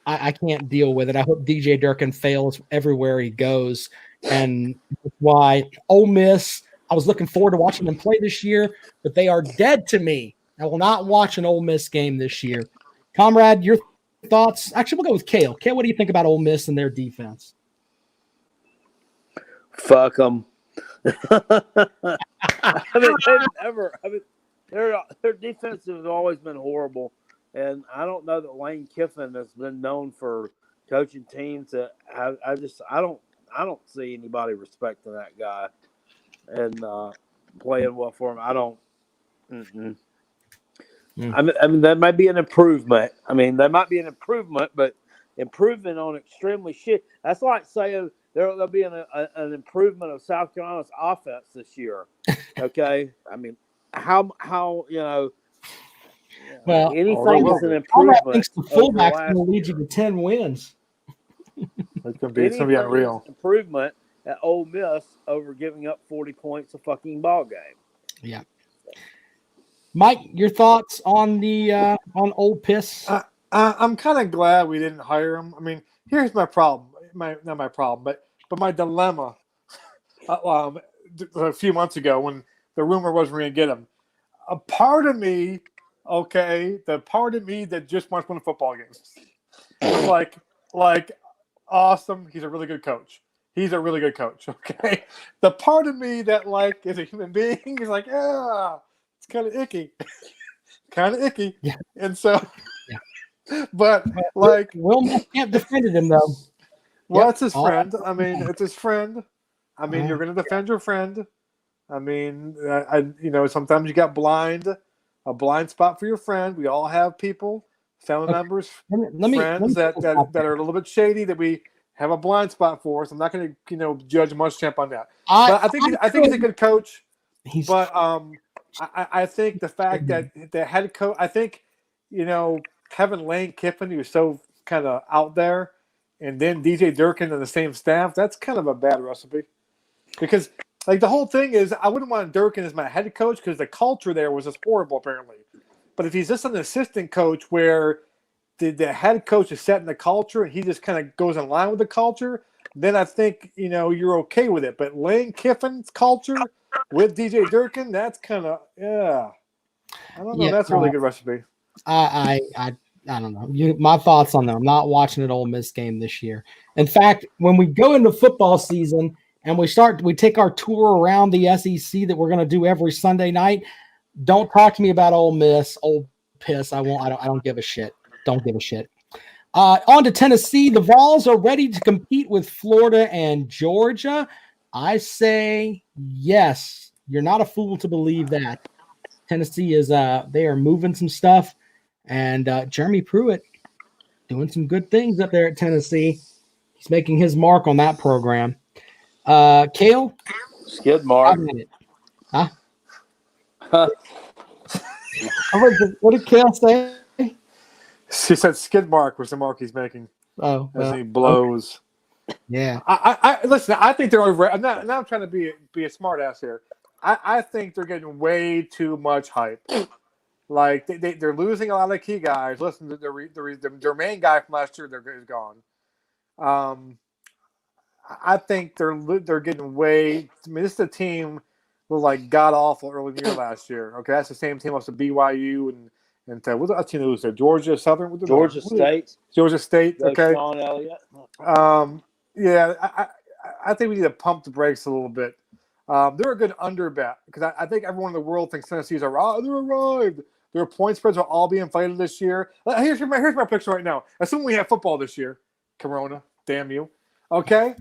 I can't deal with it. I hope DJ Durkin fails everywhere he goes. And that's why Ole Miss, I was looking forward to watching them play this year, but they are dead to me. I will not watch an Ole Miss game this year. Comrade, your thoughts? Actually, we'll go with Kale. Kale, what do you think about Ole Miss and their defense? Fuck them. Their defense has always been horrible, and I don't know that Lane Kiffin has been known for coaching teams that I don't see anybody respecting that guy and playing well for him. I don't. I mean, that might be an improvement. But improvement on extremely shit. That's like saying there'll be an improvement of South Carolina's offense this year. Okay, I mean, how well, anything is an improvement. I think the fullback's going to lead you to 10 wins. It's going to be unreal. Improvement at Ole Miss over giving up 40 points a fucking ball game. Yeah. Mike, your thoughts on the on Ole Miss? I'm kind of glad we didn't hire him. I mean, here's my problem. Not my problem, but my dilemma. A few months ago, when the rumor was we're going to get him, a part of me, the part of me that just wants to win football games, was like, awesome. He's a really good coach. Okay. The part of me that is a human being is like, it's kind of icky. Yeah. And so, but Will Muschamp defended him though. Well, it's his friend. I mean, it's his friend. I mean, you're going to defend your friend. I mean, sometimes you got a blind spot for your friend. We all have people, family members, friends that are a little bit shady that we have a blind spot for us. I'm not going to judge Muschamp on that. But I think he's a good coach. But I think the fact that the head coach, I think, having Lane Kiffin, who was so kind of out there, and then DJ Durkin on the same staff, that's kind of a bad recipe. Because, the whole thing is, I wouldn't want Durkin as my head coach because the culture there was just horrible, apparently. But if he's just an assistant coach where the head coach is setting the culture and he just kind of goes in line with the culture, then I think, you're okay with it. But Lane Kiffin's culture with DJ Durkin, that's kind of, I don't know. Yeah, that's a really good recipe. I don't know. My thoughts on that. I'm not watching an Ole Miss game this year. In fact, when we go into football season and we take our tour around the SEC that we're going to do every Sunday night, don't talk to me about Ole Miss, Ole Piss. I won't. I don't give a shit. Don't give a shit. On to Tennessee. The Vols are ready to compete with Florida and Georgia. I say yes. You're not a fool to believe that. Tennessee is they are moving some stuff, and Jeremy Pruitt doing some good things up there at Tennessee. He's making his mark on that program. Kale? Skid mark. Huh? What did Kale say? She said skid mark was the mark he's making. Oh, as he blows. Okay. Yeah. I listen. I think they're over. I'm not trying to be a smart ass here. I think they're getting way too much hype. Like they're losing a lot of key guys. Listen, their main guy from last year is gone. I think they're getting way. I mean, this is a team was like god awful early in the year last year. Okay, that's the same team as the BYU and what's the team that was there? Georgia Southern. Georgia State. Georgia State. Okay. Sean Elliott. Yeah, I think we need to pump the brakes a little bit. They're a good under bet because I think everyone in the world thinks Tennessee's arrived. They're arrived. Their point spreads will all be inflated this year. Here's my picture right now. Assuming we have football this year. Corona, damn you. Okay?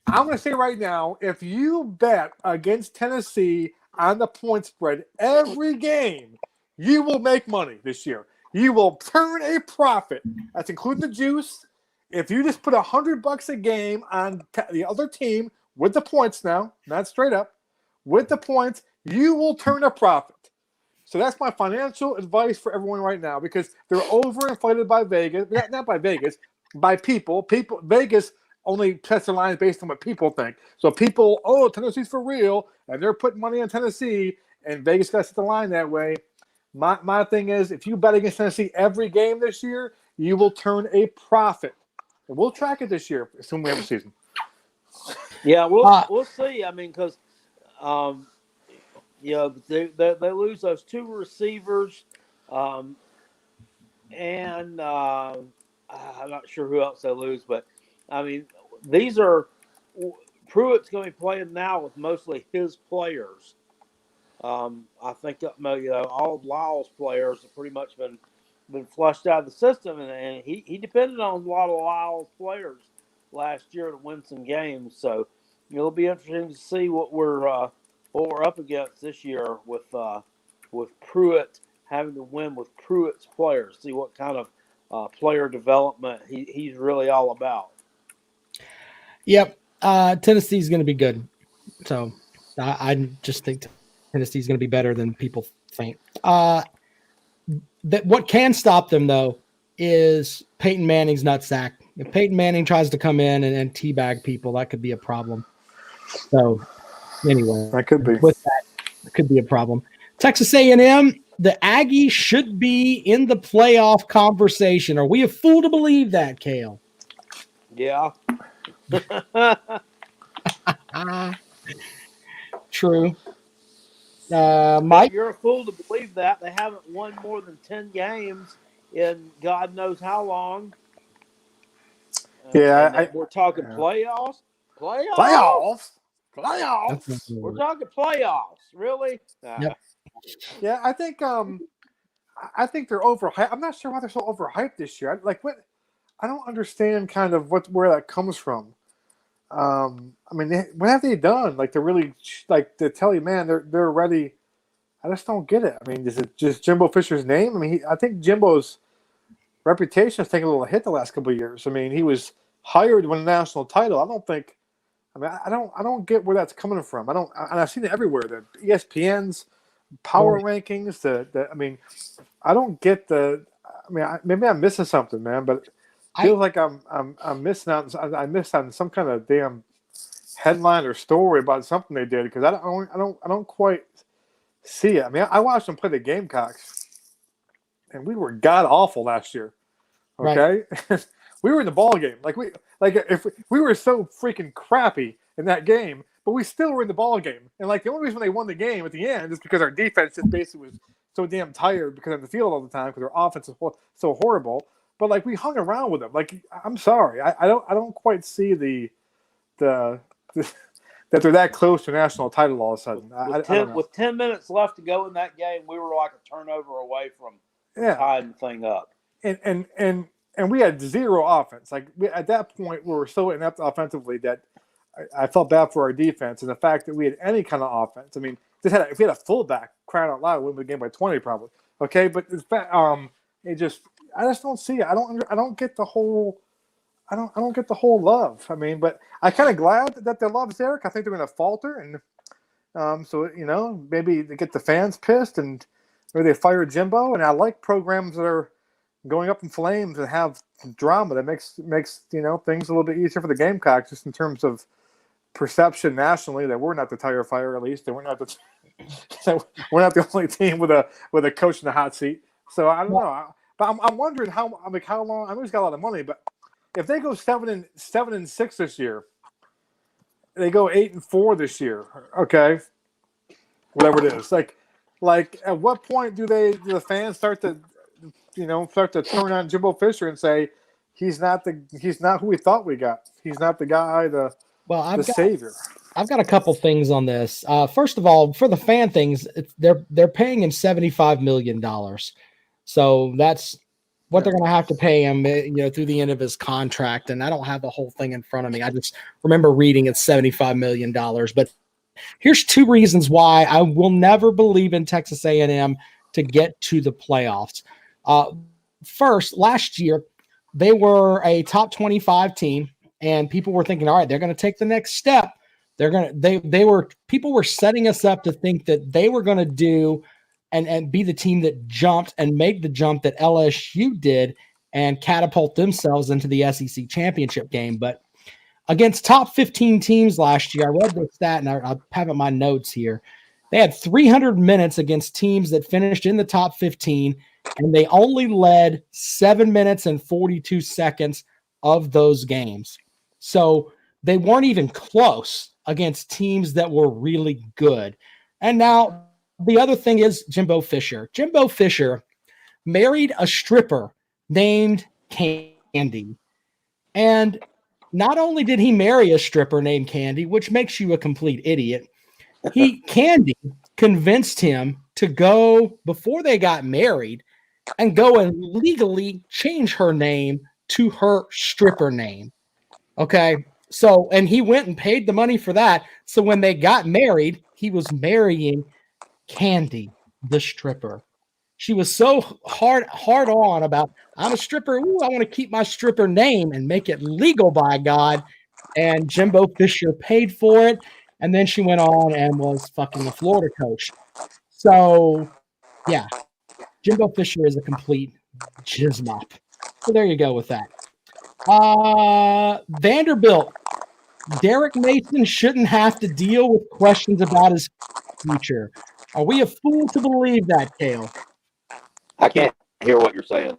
I'm going to say right now, if you bet against Tennessee on the point spread every game, you will make money this year. You will turn a profit. That's including the juice. If you just put $100 a game on the other team with the points now, not straight up, with the points, you will turn a profit. So that's my financial advice for everyone right now because they're overinflated by Vegas. Not by Vegas, by people. Vegas only sets their lines based on what people think. So people, Tennessee's for real, and they're putting money on Tennessee, and Vegas got to set the line that way. My thing is, if you bet against Tennessee every game this year, you will turn a profit. And we'll track it this year, assuming we have a season. Yeah, we'll see. I mean, because they lose those two receivers, and I'm not sure who else they lose, but I mean, these are Pruitt's going to be playing now with mostly his players. I think all of Lyle's players have pretty much been flushed out of the system, and he depended on a lot of Lyle's players last year to win some games. So it'll be interesting to see what we're up against this year with Pruitt having to win with Pruitt's players. See what kind of player development he's really all about. Yep, Tennessee's going to be good. So I just think Tennessee's going to be better than people think. That what can stop them though is Peyton Manning's nutsack. If Peyton Manning tries to come in and teabag people, that could be a problem. So anyway, that could be. With that, it could be a problem. Texas A&M, the Aggies should be in the playoff conversation. Are we a fool to believe that, Kale? Yeah. True. Mike? You're a fool to believe that. They haven't won more than 10 games in God knows how long. Yeah. We're talking playoffs? Playoffs? We're talking playoffs. Really? Yep. Yeah, I think they're overhyped. I'm not sure why they're so overhyped this year. I don't understand kind of where that comes from. I mean, what have they done? Like, they're really to tell you, man, they're ready. I just don't get it. I mean, is it just Jimbo Fisher's name? I mean, I think Jimbo's reputation has taken a little hit the last couple of years. I mean, he was hired to win a national title. I don't think. I mean, I don't get where that's coming from. And I've seen it everywhere. The ESPN's power rankings. I mean, I don't get the. I mean, maybe I'm missing something, man. But it feels like I'm missing out. I missed out on some kind of damn headline or story about something they did because I don't quite see it. I mean, I watched them play the Gamecocks, and we were god awful last year. Okay, right. We were in the ball game. If we were so freaking crappy in that game, but we still were in the ball game. And the only reason they won the game at the end is because our defense just basically was so damn tired because on the field all the time because our offense is so horrible. But we hung around with them. I'm sorry, I don't quite see that they're that close to a national title all of a sudden. With 10 minutes left to go in that game, we were like a turnover away from tying the thing up. And we had zero offense. At that point, we were so inept offensively that I felt bad for our defense. And the fact that we had any kind of offense, I mean, if we had a fullback, crying out loud, we'd win the game by 20 probably. Okay, but I just don't see it. I don't get the whole. I don't get the whole love. I mean, but I'm kind of glad that the love's there. I think they're going to falter, and so maybe they get the fans pissed, and maybe they fire Jimbo. And I like programs that are going up in flames and have drama that makes things a little bit easier for the Gamecocks, just in terms of perception nationally that we're not the tire fire, at least, and we're not the only team with a coach in the hot seat. So I don't know, but I'm wondering how long. I know he's got a lot of money, but if they go 7-6 this year, they go 8-4 this year. Okay, whatever it is. At what point do the fans start to turn on Jimbo Fisher and say he's not who we thought we got. He's not the guy, the savior. I've got a couple things on this. First of all, for the fan things, they're paying him $75 million. So that's what they're going to have to pay him, through the end of his contract. And I don't have the whole thing in front of me. I just remember reading it's $75 million. But here's two reasons why I will never believe in Texas A&M to get to the playoffs. First, last year, they were a top 25 team, and people were thinking, all right, they're going to take the next step. People were setting us up to think that they were going to do and be the team that jumped and make the jump that LSU did and catapult themselves into the SEC championship game. But against top 15 teams last year, I read this stat, and I have it in my notes here. They had 300 minutes against teams that finished in the top 15, and they only led 7 minutes and 42 seconds of those games. So they weren't even close against teams that were really good. And now the other thing is Jimbo Fisher. Jimbo Fisher married a stripper named Candy. And not only did he marry a stripper named Candy, which makes you a complete idiot, Candy convinced him to go, before they got married, and go and legally change her name to her stripper name. Okay. So, and he went and paid the money for that. So when they got married, he was marrying Candy, the stripper. She was so hard on about, I'm a stripper. Ooh, I want to keep my stripper name and make it legal, by God. And Jimbo Fisher paid for it. And then she went on and was fucking a Florida coach. So, yeah, Jimbo Fisher is a complete jizmop. So there you go with that. Vanderbilt. Derek Mason shouldn't have to deal with questions about his future. Are we a fool to believe that, Kale? I can't hear what you're saying.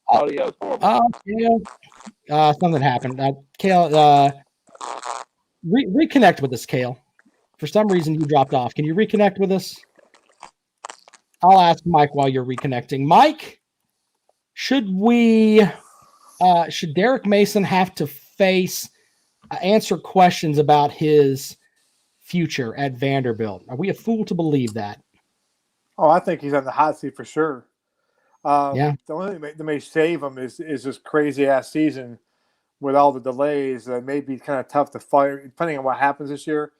Audio's horrible. Kale, something happened. Kale, reconnect with us, Kale. For some reason, you dropped off. Can you reconnect with us? I'll ask Mike while you're reconnecting. Mike, should Derek Mason have to answer questions about his future at Vanderbilt? Are we a fool to believe that? Oh, I think he's on the hot seat for sure. The only thing that may save him is this crazy ass season with all the delays. That may be kind of tough to fire, depending on what happens this year.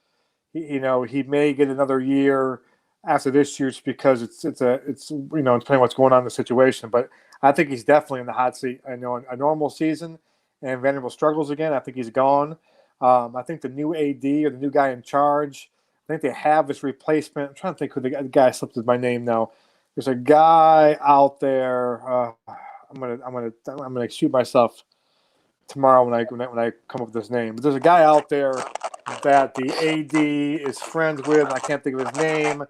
He may get another year after this year, just because it's depending on what's going on in the situation. But I think he's definitely in the hot seat. I know a normal season, and Vanderbilt struggles again, I think he's gone. I think the new AD or the new guy in charge, I think they have this replacement. I'm trying to think who the guy slipped my name now. There's a guy out there. I'm gonna shoot myself tomorrow when I come up with his name. But there's a guy out there that the AD is friends with, and I can't think of his name.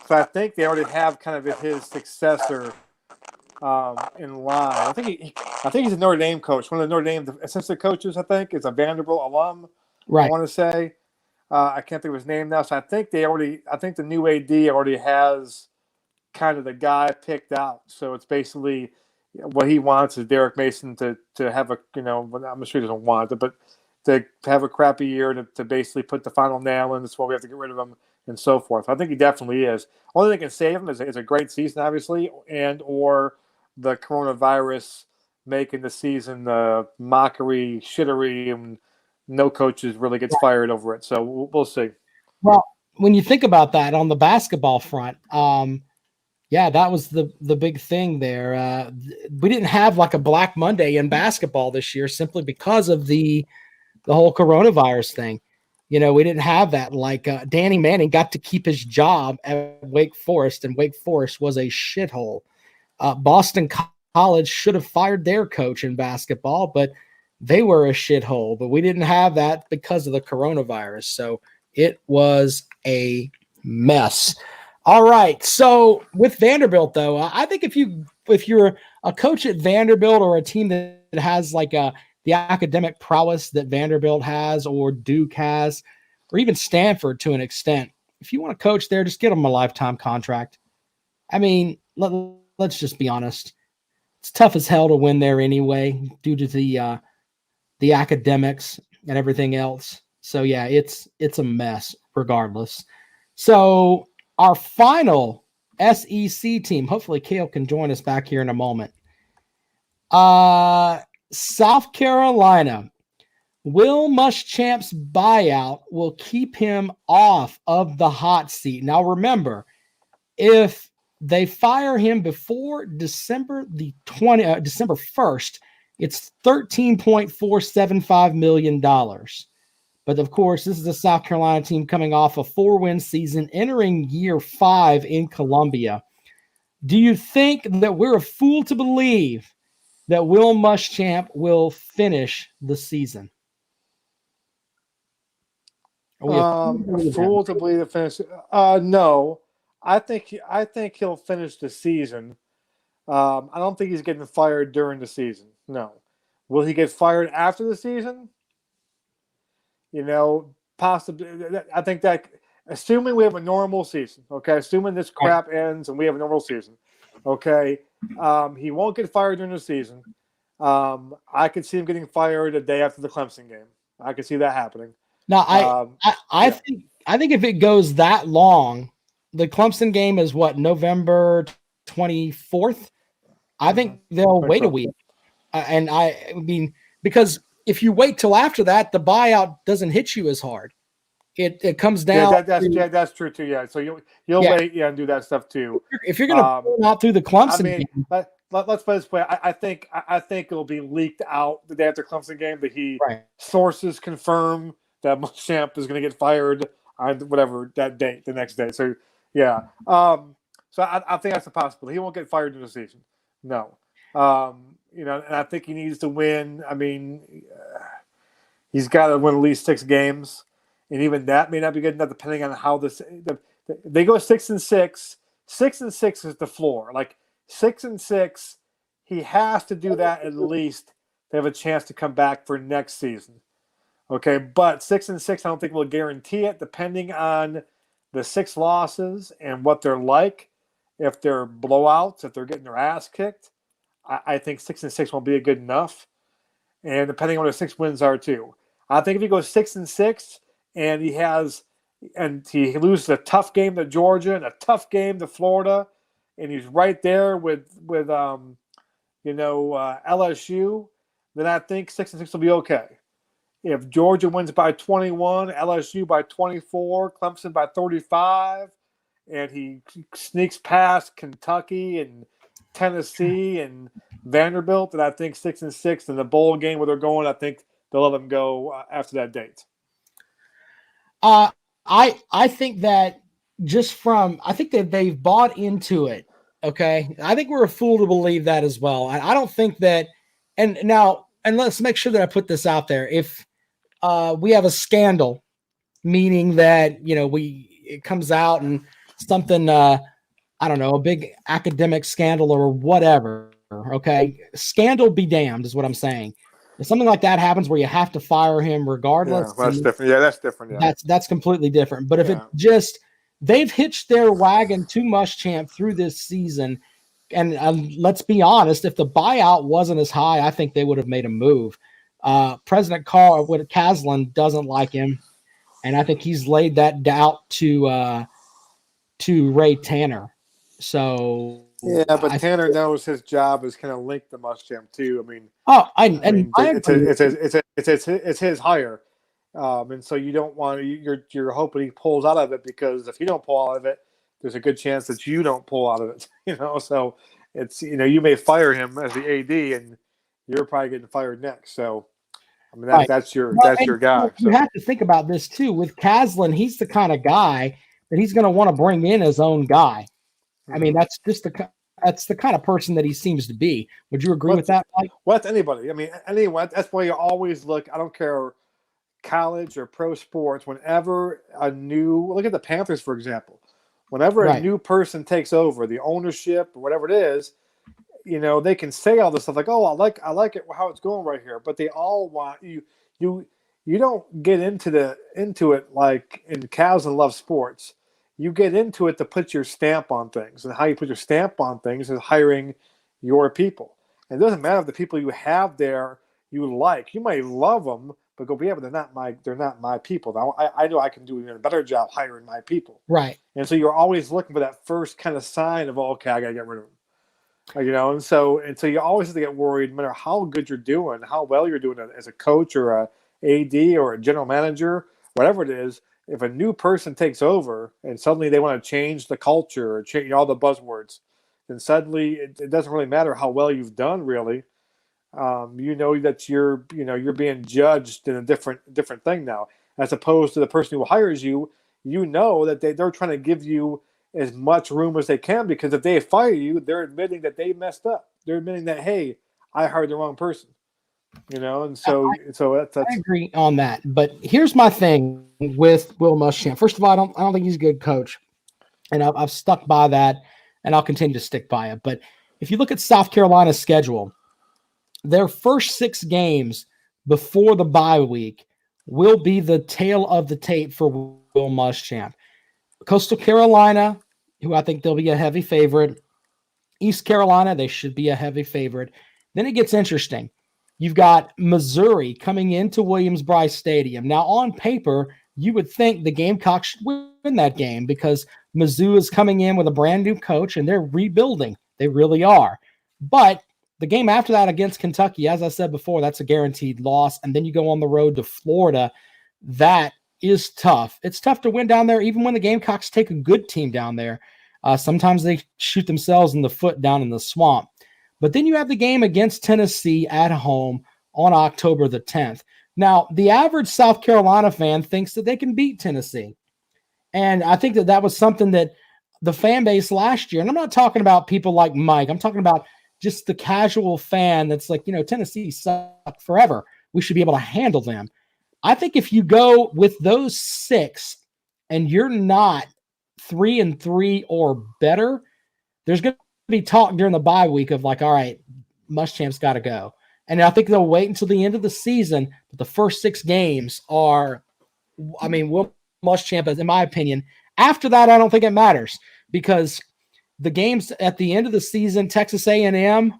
So I think they already have kind of his successor in line. I think he's a Notre Dame coach, one of the Notre Dame assistant coaches. I think is a Vanderbilt alum. Right. I want to say I can't think of his name now. So I think the new AD already has kind of the guy picked out. So it's basically what he wants is Derek Mason to have a, I'm sure he doesn't want it, but to have a crappy year to basically put the final nail in. That's why we have to get rid of him and so forth. I think he definitely is. Only thing that can save him is a great season, obviously, and or the coronavirus making the season mockery, shittery, and no coaches really gets fired over it. So we'll see. Well, when you think about that on the basketball front, yeah, that was the big thing there. We didn't have like a Black Monday in basketball this year simply because of the whole coronavirus thing. We didn't have that. Like Danny Manning got to keep his job at Wake Forest, and Wake Forest was a shithole. Boston College should have fired their coach in basketball, but they were a shithole. But we didn't have that because of the coronavirus. So it was a mess. All right. So with Vanderbilt, though, I think if you're a coach at Vanderbilt or a team that has like the academic prowess that Vanderbilt has or Duke has, or even Stanford to an extent, if you want to coach there, just get them a lifetime contract. I mean, let's just be honest. It's tough as hell to win there anyway due to the academics and everything else. So yeah, it's a mess regardless. So our final SEC team, hopefully Kale can join us back here in a moment. South Carolina. Will Muschamp's buyout will keep him off of the hot seat. Now remember, if they fire him before December 1st, it's $13.475 million. But of course, this is a South Carolina team coming off a 4-win season, entering year 5 in Columbia. Do you think that we're a fool to believe that Will Muschamp will finish the season? Fool to believe the finish? No, I think he'll finish the season. I don't think he's getting fired during the season. No. Will he get fired after the season? Possibly. I think that, assuming we have a normal season, okay, assuming this crap ends and we have a normal season, okay, he won't get fired during the season. I could see him getting fired a day after the Clemson game. I could see that happening. Now, I think if it goes that long, the Clemson game is what, November 24th? I think they'll wait a week. And I mean, because if you wait till after that, the buyout doesn't hit you as hard. It comes down. Yeah, that's true too. Yeah, so you'll wait, and do that stuff too. If you're going to pull out through the Clemson game, let's put it this way. I think it'll be leaked out the day after Clemson game that sources confirm that Muschamp is going to get fired on whatever that date, the next day. So yeah, so I think that's a possibility. He won't get fired in the season. No. And I think he needs to win. I mean, he's got to win at least 6 games, and even that may not be good enough, depending on how they go 6-6. 6-6 is the floor. Like 6-6, he has to do that at least to have a chance to come back for next season. Okay, but 6-6, I don't think will guarantee it, depending on the 6 losses and what they're like. If they're blowouts, if they're getting their ass kicked, I think 6-6 won't be good enough, and depending on what the 6 wins are too. I think if he goes 6-6 and he loses a tough game to Georgia and a tough game to Florida, and he's right there with LSU, then I think 6-6 will be okay. If Georgia wins by 21, LSU by 24, Clemson by 35, and he sneaks past Kentucky and Tennessee and Vanderbilt, and I think 6-6. In the bowl game where they're going, I think they'll let them go after that date. I think that I think that they've bought into it. Okay, I think we're a fool to believe that as well. I don't think that. And let's make sure that I put this out there. If we have a scandal, meaning that it comes out and something I don't know, a big academic scandal or whatever. Okay, scandal be damned is what I'm saying. If something like that happens where you have to fire him regardless, that's different. Yeah, that's different. Yeah, that's completely different. But if it just they've hitched their wagon to Muschamp through this season, and let's be honest, if the buyout wasn't as high, I think they would have made a move. President Carl Caslin doesn't like him, and I think he's laid that doubt to Ray Tanner. So yeah, but Tanner knows his job is kind of linked to Muschamp too. I mean, it's his hire, and so you don't want to. You're hoping he pulls out of it, because if you don't pull out of it, there's a good chance that you don't pull out of it. So it's you may fire him as the AD, and you're probably getting fired next. So I mean that's your guy. You have to think about this too. With Caslin, he's the kind of guy that he's going to want to bring in his own guy. I mean, that's the kind of person that he seems to be. Would you agree with that, Mike? Well, that's anybody. I mean, anyone. That's why you always look. I don't care, college or pro sports. Whenever look at the Panthers, for example. Whenever a new person takes over the ownership or whatever it is, they can say all this stuff like, "Oh, I like it how it's going right here," but they all want you. You don't get into it like in Caslin loves sports. You get into it to put your stamp on things, and how you put your stamp on things is hiring your people. And it doesn't matter if the people you have there you like. You might love them, but go, yeah, but they're not my people. Now I know I can do even a better job hiring my people. Right. And so you're always looking for that first kind of sign of, okay, I got to get rid of them. And so you always have to get worried, no matter how good you're doing, how well you're doing as a coach or a AD or a general manager, whatever it is. If a new person takes over and suddenly they want to change the culture or change all the buzzwords, then suddenly it doesn't really matter how well you've done. Really, that you're being judged in a different thing now, as opposed to the person who hires you. That they're trying to give you as much room as they can, because if they fire you, they're admitting that they messed up. They're admitting that, hey, I hired the wrong person. And so that's. I agree on that. But here's my thing with Will Muschamp. First of all, I don't think he's a good coach, and I've stuck by that, and I'll continue to stick by it. But if you look at South Carolina's schedule, their first 6 games before the bye week will be the tail of the tape for Will Muschamp. Coastal Carolina, who I think they'll be a heavy favorite. East Carolina, they should be a heavy favorite. Then it gets interesting. You've got Missouri coming into Williams-Brice Stadium. Now, on paper, you would think the Gamecocks should win that game, because Mizzou is coming in with a brand new coach and they're rebuilding. They really are. But the game after that against Kentucky, as I said before, that's a guaranteed loss. And then you go on the road to Florida. That is tough. It's tough to win down there, even when the Gamecocks take a good team down there. Sometimes they shoot themselves in the foot down in the swamp. But then you have the game against Tennessee at home on October the 10th. Now, the average South Carolina fan thinks that they can beat Tennessee. And I think that was something that the fan base last year, and I'm not talking about people like Mike, I'm talking about just the casual fan that's like, Tennessee sucked forever. We should be able to handle them. I think if you go with those 6 and you're not 3-3 or better, there's going to be talk during the bye week of like, all right, Muschamp's got to go. And I think they'll wait until the end of the season. But the first 6 games are, Will Muschamp, in my opinion. After that, I don't think it matters, because the games at the end of the season, Texas A&M,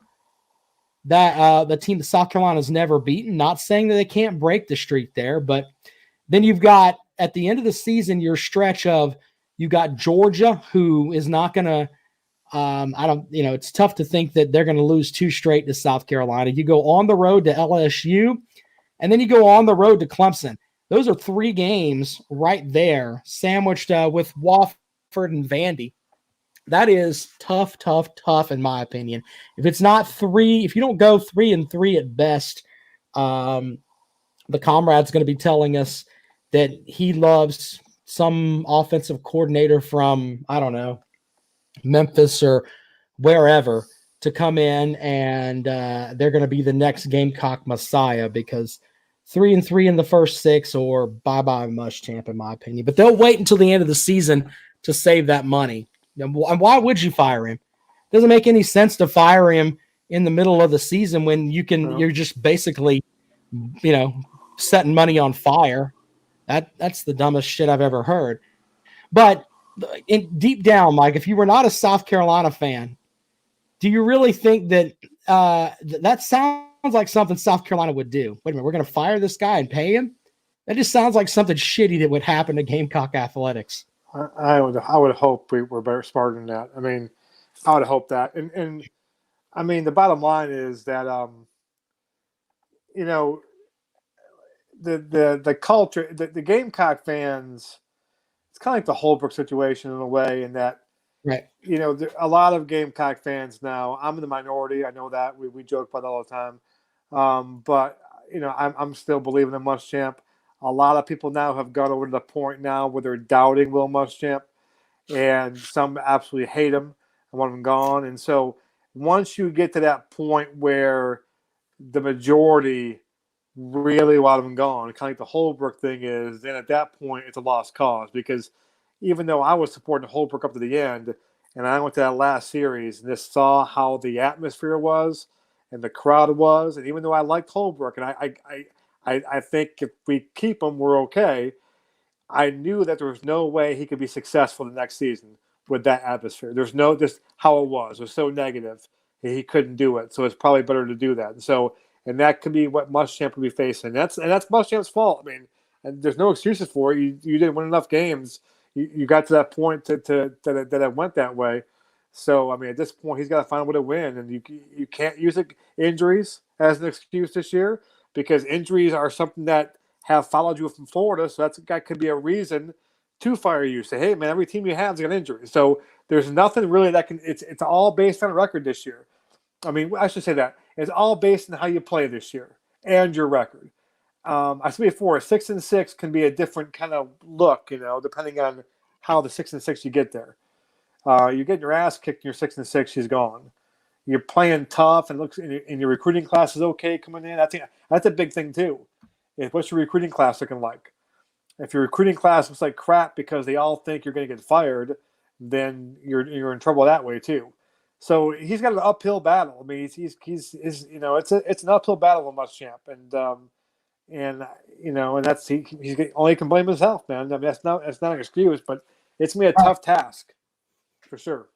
that the team that South Carolina's never beaten, not saying that they can't break the streak there, but then you've got at the end of the season, your stretch of, you got Georgia, who is not going to, it's tough to think that they're going to lose 2 straight to South Carolina. You go on the road to LSU, and then you go on the road to Clemson. Those are 3 games right there, sandwiched with Wofford and Vandy. That is tough, tough, tough, in my opinion. If it's not 3, if you don't go 3-3 at best, the comrade's going to be telling us that he loves some offensive coordinator from, I don't know, Memphis or wherever to come in, and they're going to be the next Gamecock Messiah, because 3-3 in the first 6, or bye-bye Muschamp, in my opinion. But they'll wait until the end of the season to save that money. And why would you fire him? It doesn't make any sense to fire him in the middle of the season when you're just basically, setting money on fire. That's the dumbest shit I've ever heard. But deep down, Mike, if you were not a South Carolina fan, do you really think that that sounds like something South Carolina would do? Wait a minute, we're going to fire this guy and pay him? That just sounds like something shitty that would happen to Gamecock athletics. I would hope we were better smarter than that. I mean, I would hope that. And I mean, the bottom line is that the culture, the Gamecock fans, it's kind of like the Holbrook situation in a way, in that, right? A lot of Gamecock fans now. I'm in the minority. I know that we joke about it all the time, but I'm still believing in Muschamp. A lot of people now have gone over to the point now where they're doubting Will Muschamp, and some absolutely hate him and want him gone. And so once you get to that point where the majority really want him gone, kind of like the Holbrook thing is, then at that point it's a lost cause, because even though I was supporting Holbrook up to the end, and I went to that last series and just saw how the atmosphere was and the crowd was, and even though I liked Holbrook, and I think if we keep him, we're okay, I knew that there was no way he could be successful the next season with that atmosphere. There's no, just how it was so negative. He couldn't do it. So it's probably better to do that. And that could be what Muschamp would be facing. That's Muschamp's fault. I mean, and there's no excuses for it. You didn't win enough games. You got to that point that it went that way. So I mean, at this point, he's got to find a way to win, and you can't use injuries as an excuse this year, because injuries are something that have followed you from Florida. So that could be a reason to fire you. Say, hey man, every team you have has got injuries. So there's nothing really that can. It's all based on a record this year. I mean, I should say that it's all based on how you play this year and your record. I said before, 6-6 can be a different kind of look, depending on how the 6-6 you get there. You get your ass kicked in your 6-6, she's gone. You're playing tough, and your recruiting class is okay coming in. I think that's a big thing too. What's your recruiting class looking like? If your recruiting class looks like crap because they all think you're going to get fired, then you're in trouble that way too. So he's got an uphill battle. I mean, he's it's an uphill battle with Muschamp, and that's he only can blame himself, man. I mean, that's not an excuse, but it's gonna be a tough task for sure.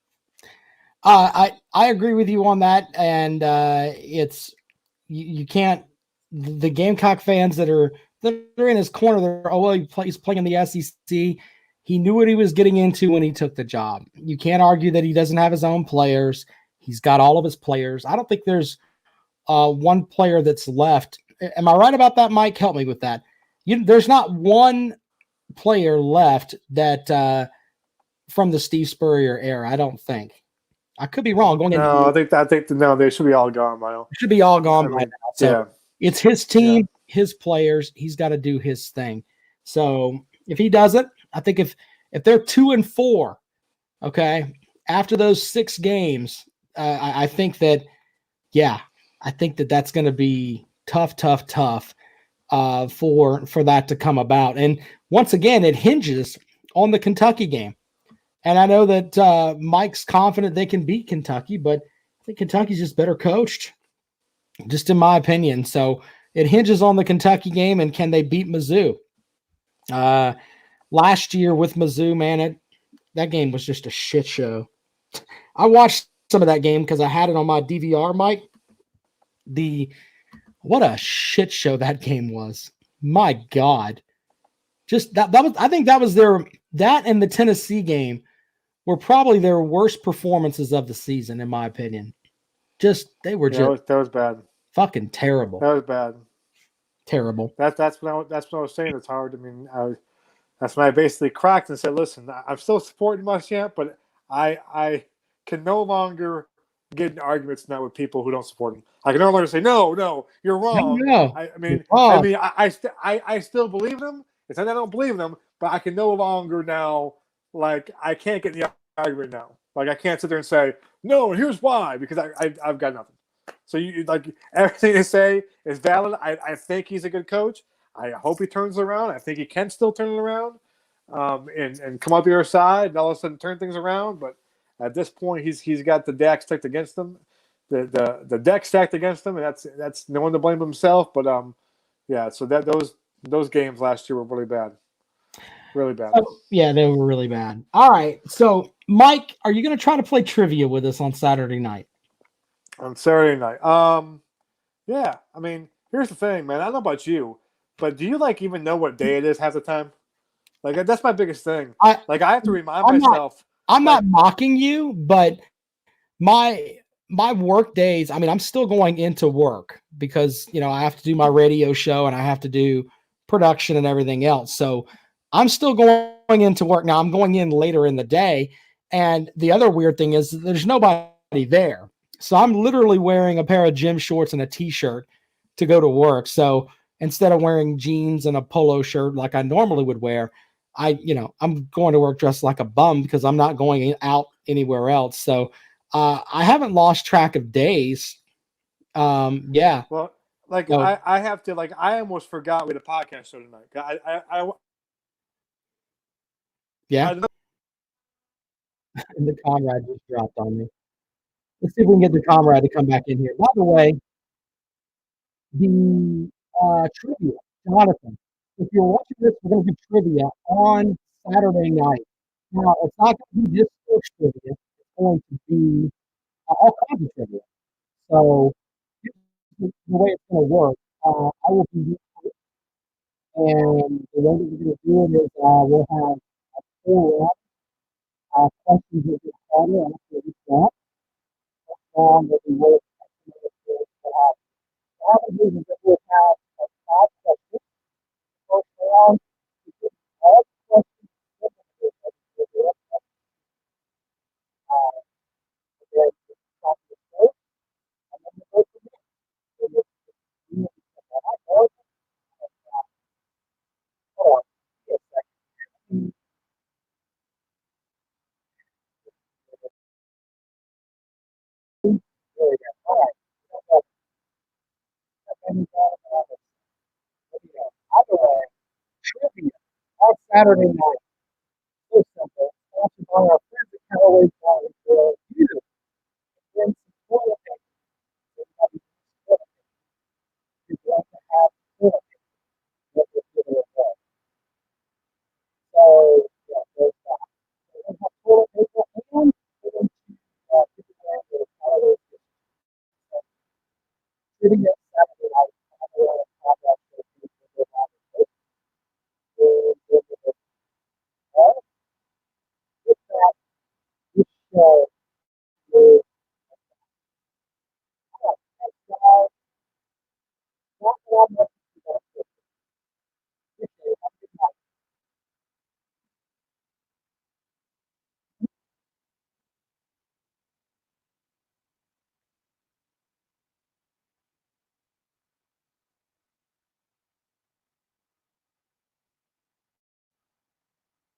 I agree with you on that, and it's you can't. The Gamecock fans that are in his corner, he's playing in the SEC. He knew what he was getting into when he took the job. You can't argue that he doesn't have his own players. He's got all of his players. I don't think there's one player that's left. Am I right about that, Mike? Help me with that. There's not one player left that from the Steve Spurrier era. I don't think. I could be wrong. I think no, they should be all gone, Milo. Should be all gone by now. So yeah. It's his team, his players. He's got to do his thing. So if he doesn't, I think if they're 2-4, okay, after those 6 games, I think that, I think that's going to be tough for that to come about. And once again, it hinges on the Kentucky game. And I know that Mike's confident they can beat Kentucky, but I think Kentucky's just better coached, just in my opinion. So it hinges on the Kentucky game, and can they beat Mizzou? Last year with Mizzou, man, that game was just a shit show. I watched some of that game because I had it on my DVR, Mike. What a shit show that game was. My God. Just that was, I think that was that and the Tennessee game were probably their worst performances of the season, in my opinion. That was bad. Fucking terrible. That was bad. Terrible. That's what I was saying. It's hard. I mean, that's when I basically cracked and said, "Listen, I'm still supporting Muschamp, but I can no longer get in arguments now with people who don't support him. I can no longer say no, you're wrong. No, I mean, wrong. I still believe in him. It's not that I don't believe in him, but I can no longer now. Like I can't get in the argument now. Like I can't sit there and say no. Here's why, because I've got nothing. So you like everything they say is valid. I think he's a good coach. I hope he turns it around. I think he can still turn it around, and come out the other side and all of a sudden turn things around. But at this point, he's got the deck stacked against him, the deck stacked against him, and that's no one to blame himself. But yeah. So that those games last year were really bad, really bad. Yeah, they were really bad. All right, so Mike, are you going to try to play trivia with us on Saturday night? On Saturday night, yeah. I mean, here's the thing, man. I don't know about you, but do you like even know what day it is half the time? Like that's my biggest thing. I have to remind myself. I'm not mocking you, but my work days, I mean, I'm still going into work because, I have to do my radio show and I have to do production and everything else. So I'm still going into work. Now I'm going in later in the day. And the other weird thing is there's nobody there. So I'm literally wearing a pair of gym shorts and a t-shirt to go to work. So instead of wearing jeans and a polo shirt like I normally would wear, I'm going to work dressed like a bum because I'm not going out anywhere else. So I haven't lost track of days. Yeah. Well, I have to I almost forgot we had a podcast show tonight. Yeah. And the comrade just dropped on me. Let's see if we can get the comrade to come back in here. By the way, the trivia, Jonathan. If you're watching this, we're going to do trivia on Saturday night. Now, it's not going to be just sports trivia. It's going to be all kinds of trivia. So the way it's going to work, I will be, and the way that we're going to do it is we'll have a four questions that get started after each round. That we will probably we'll have 5 questions. First round, all questions trivia on Saturday night.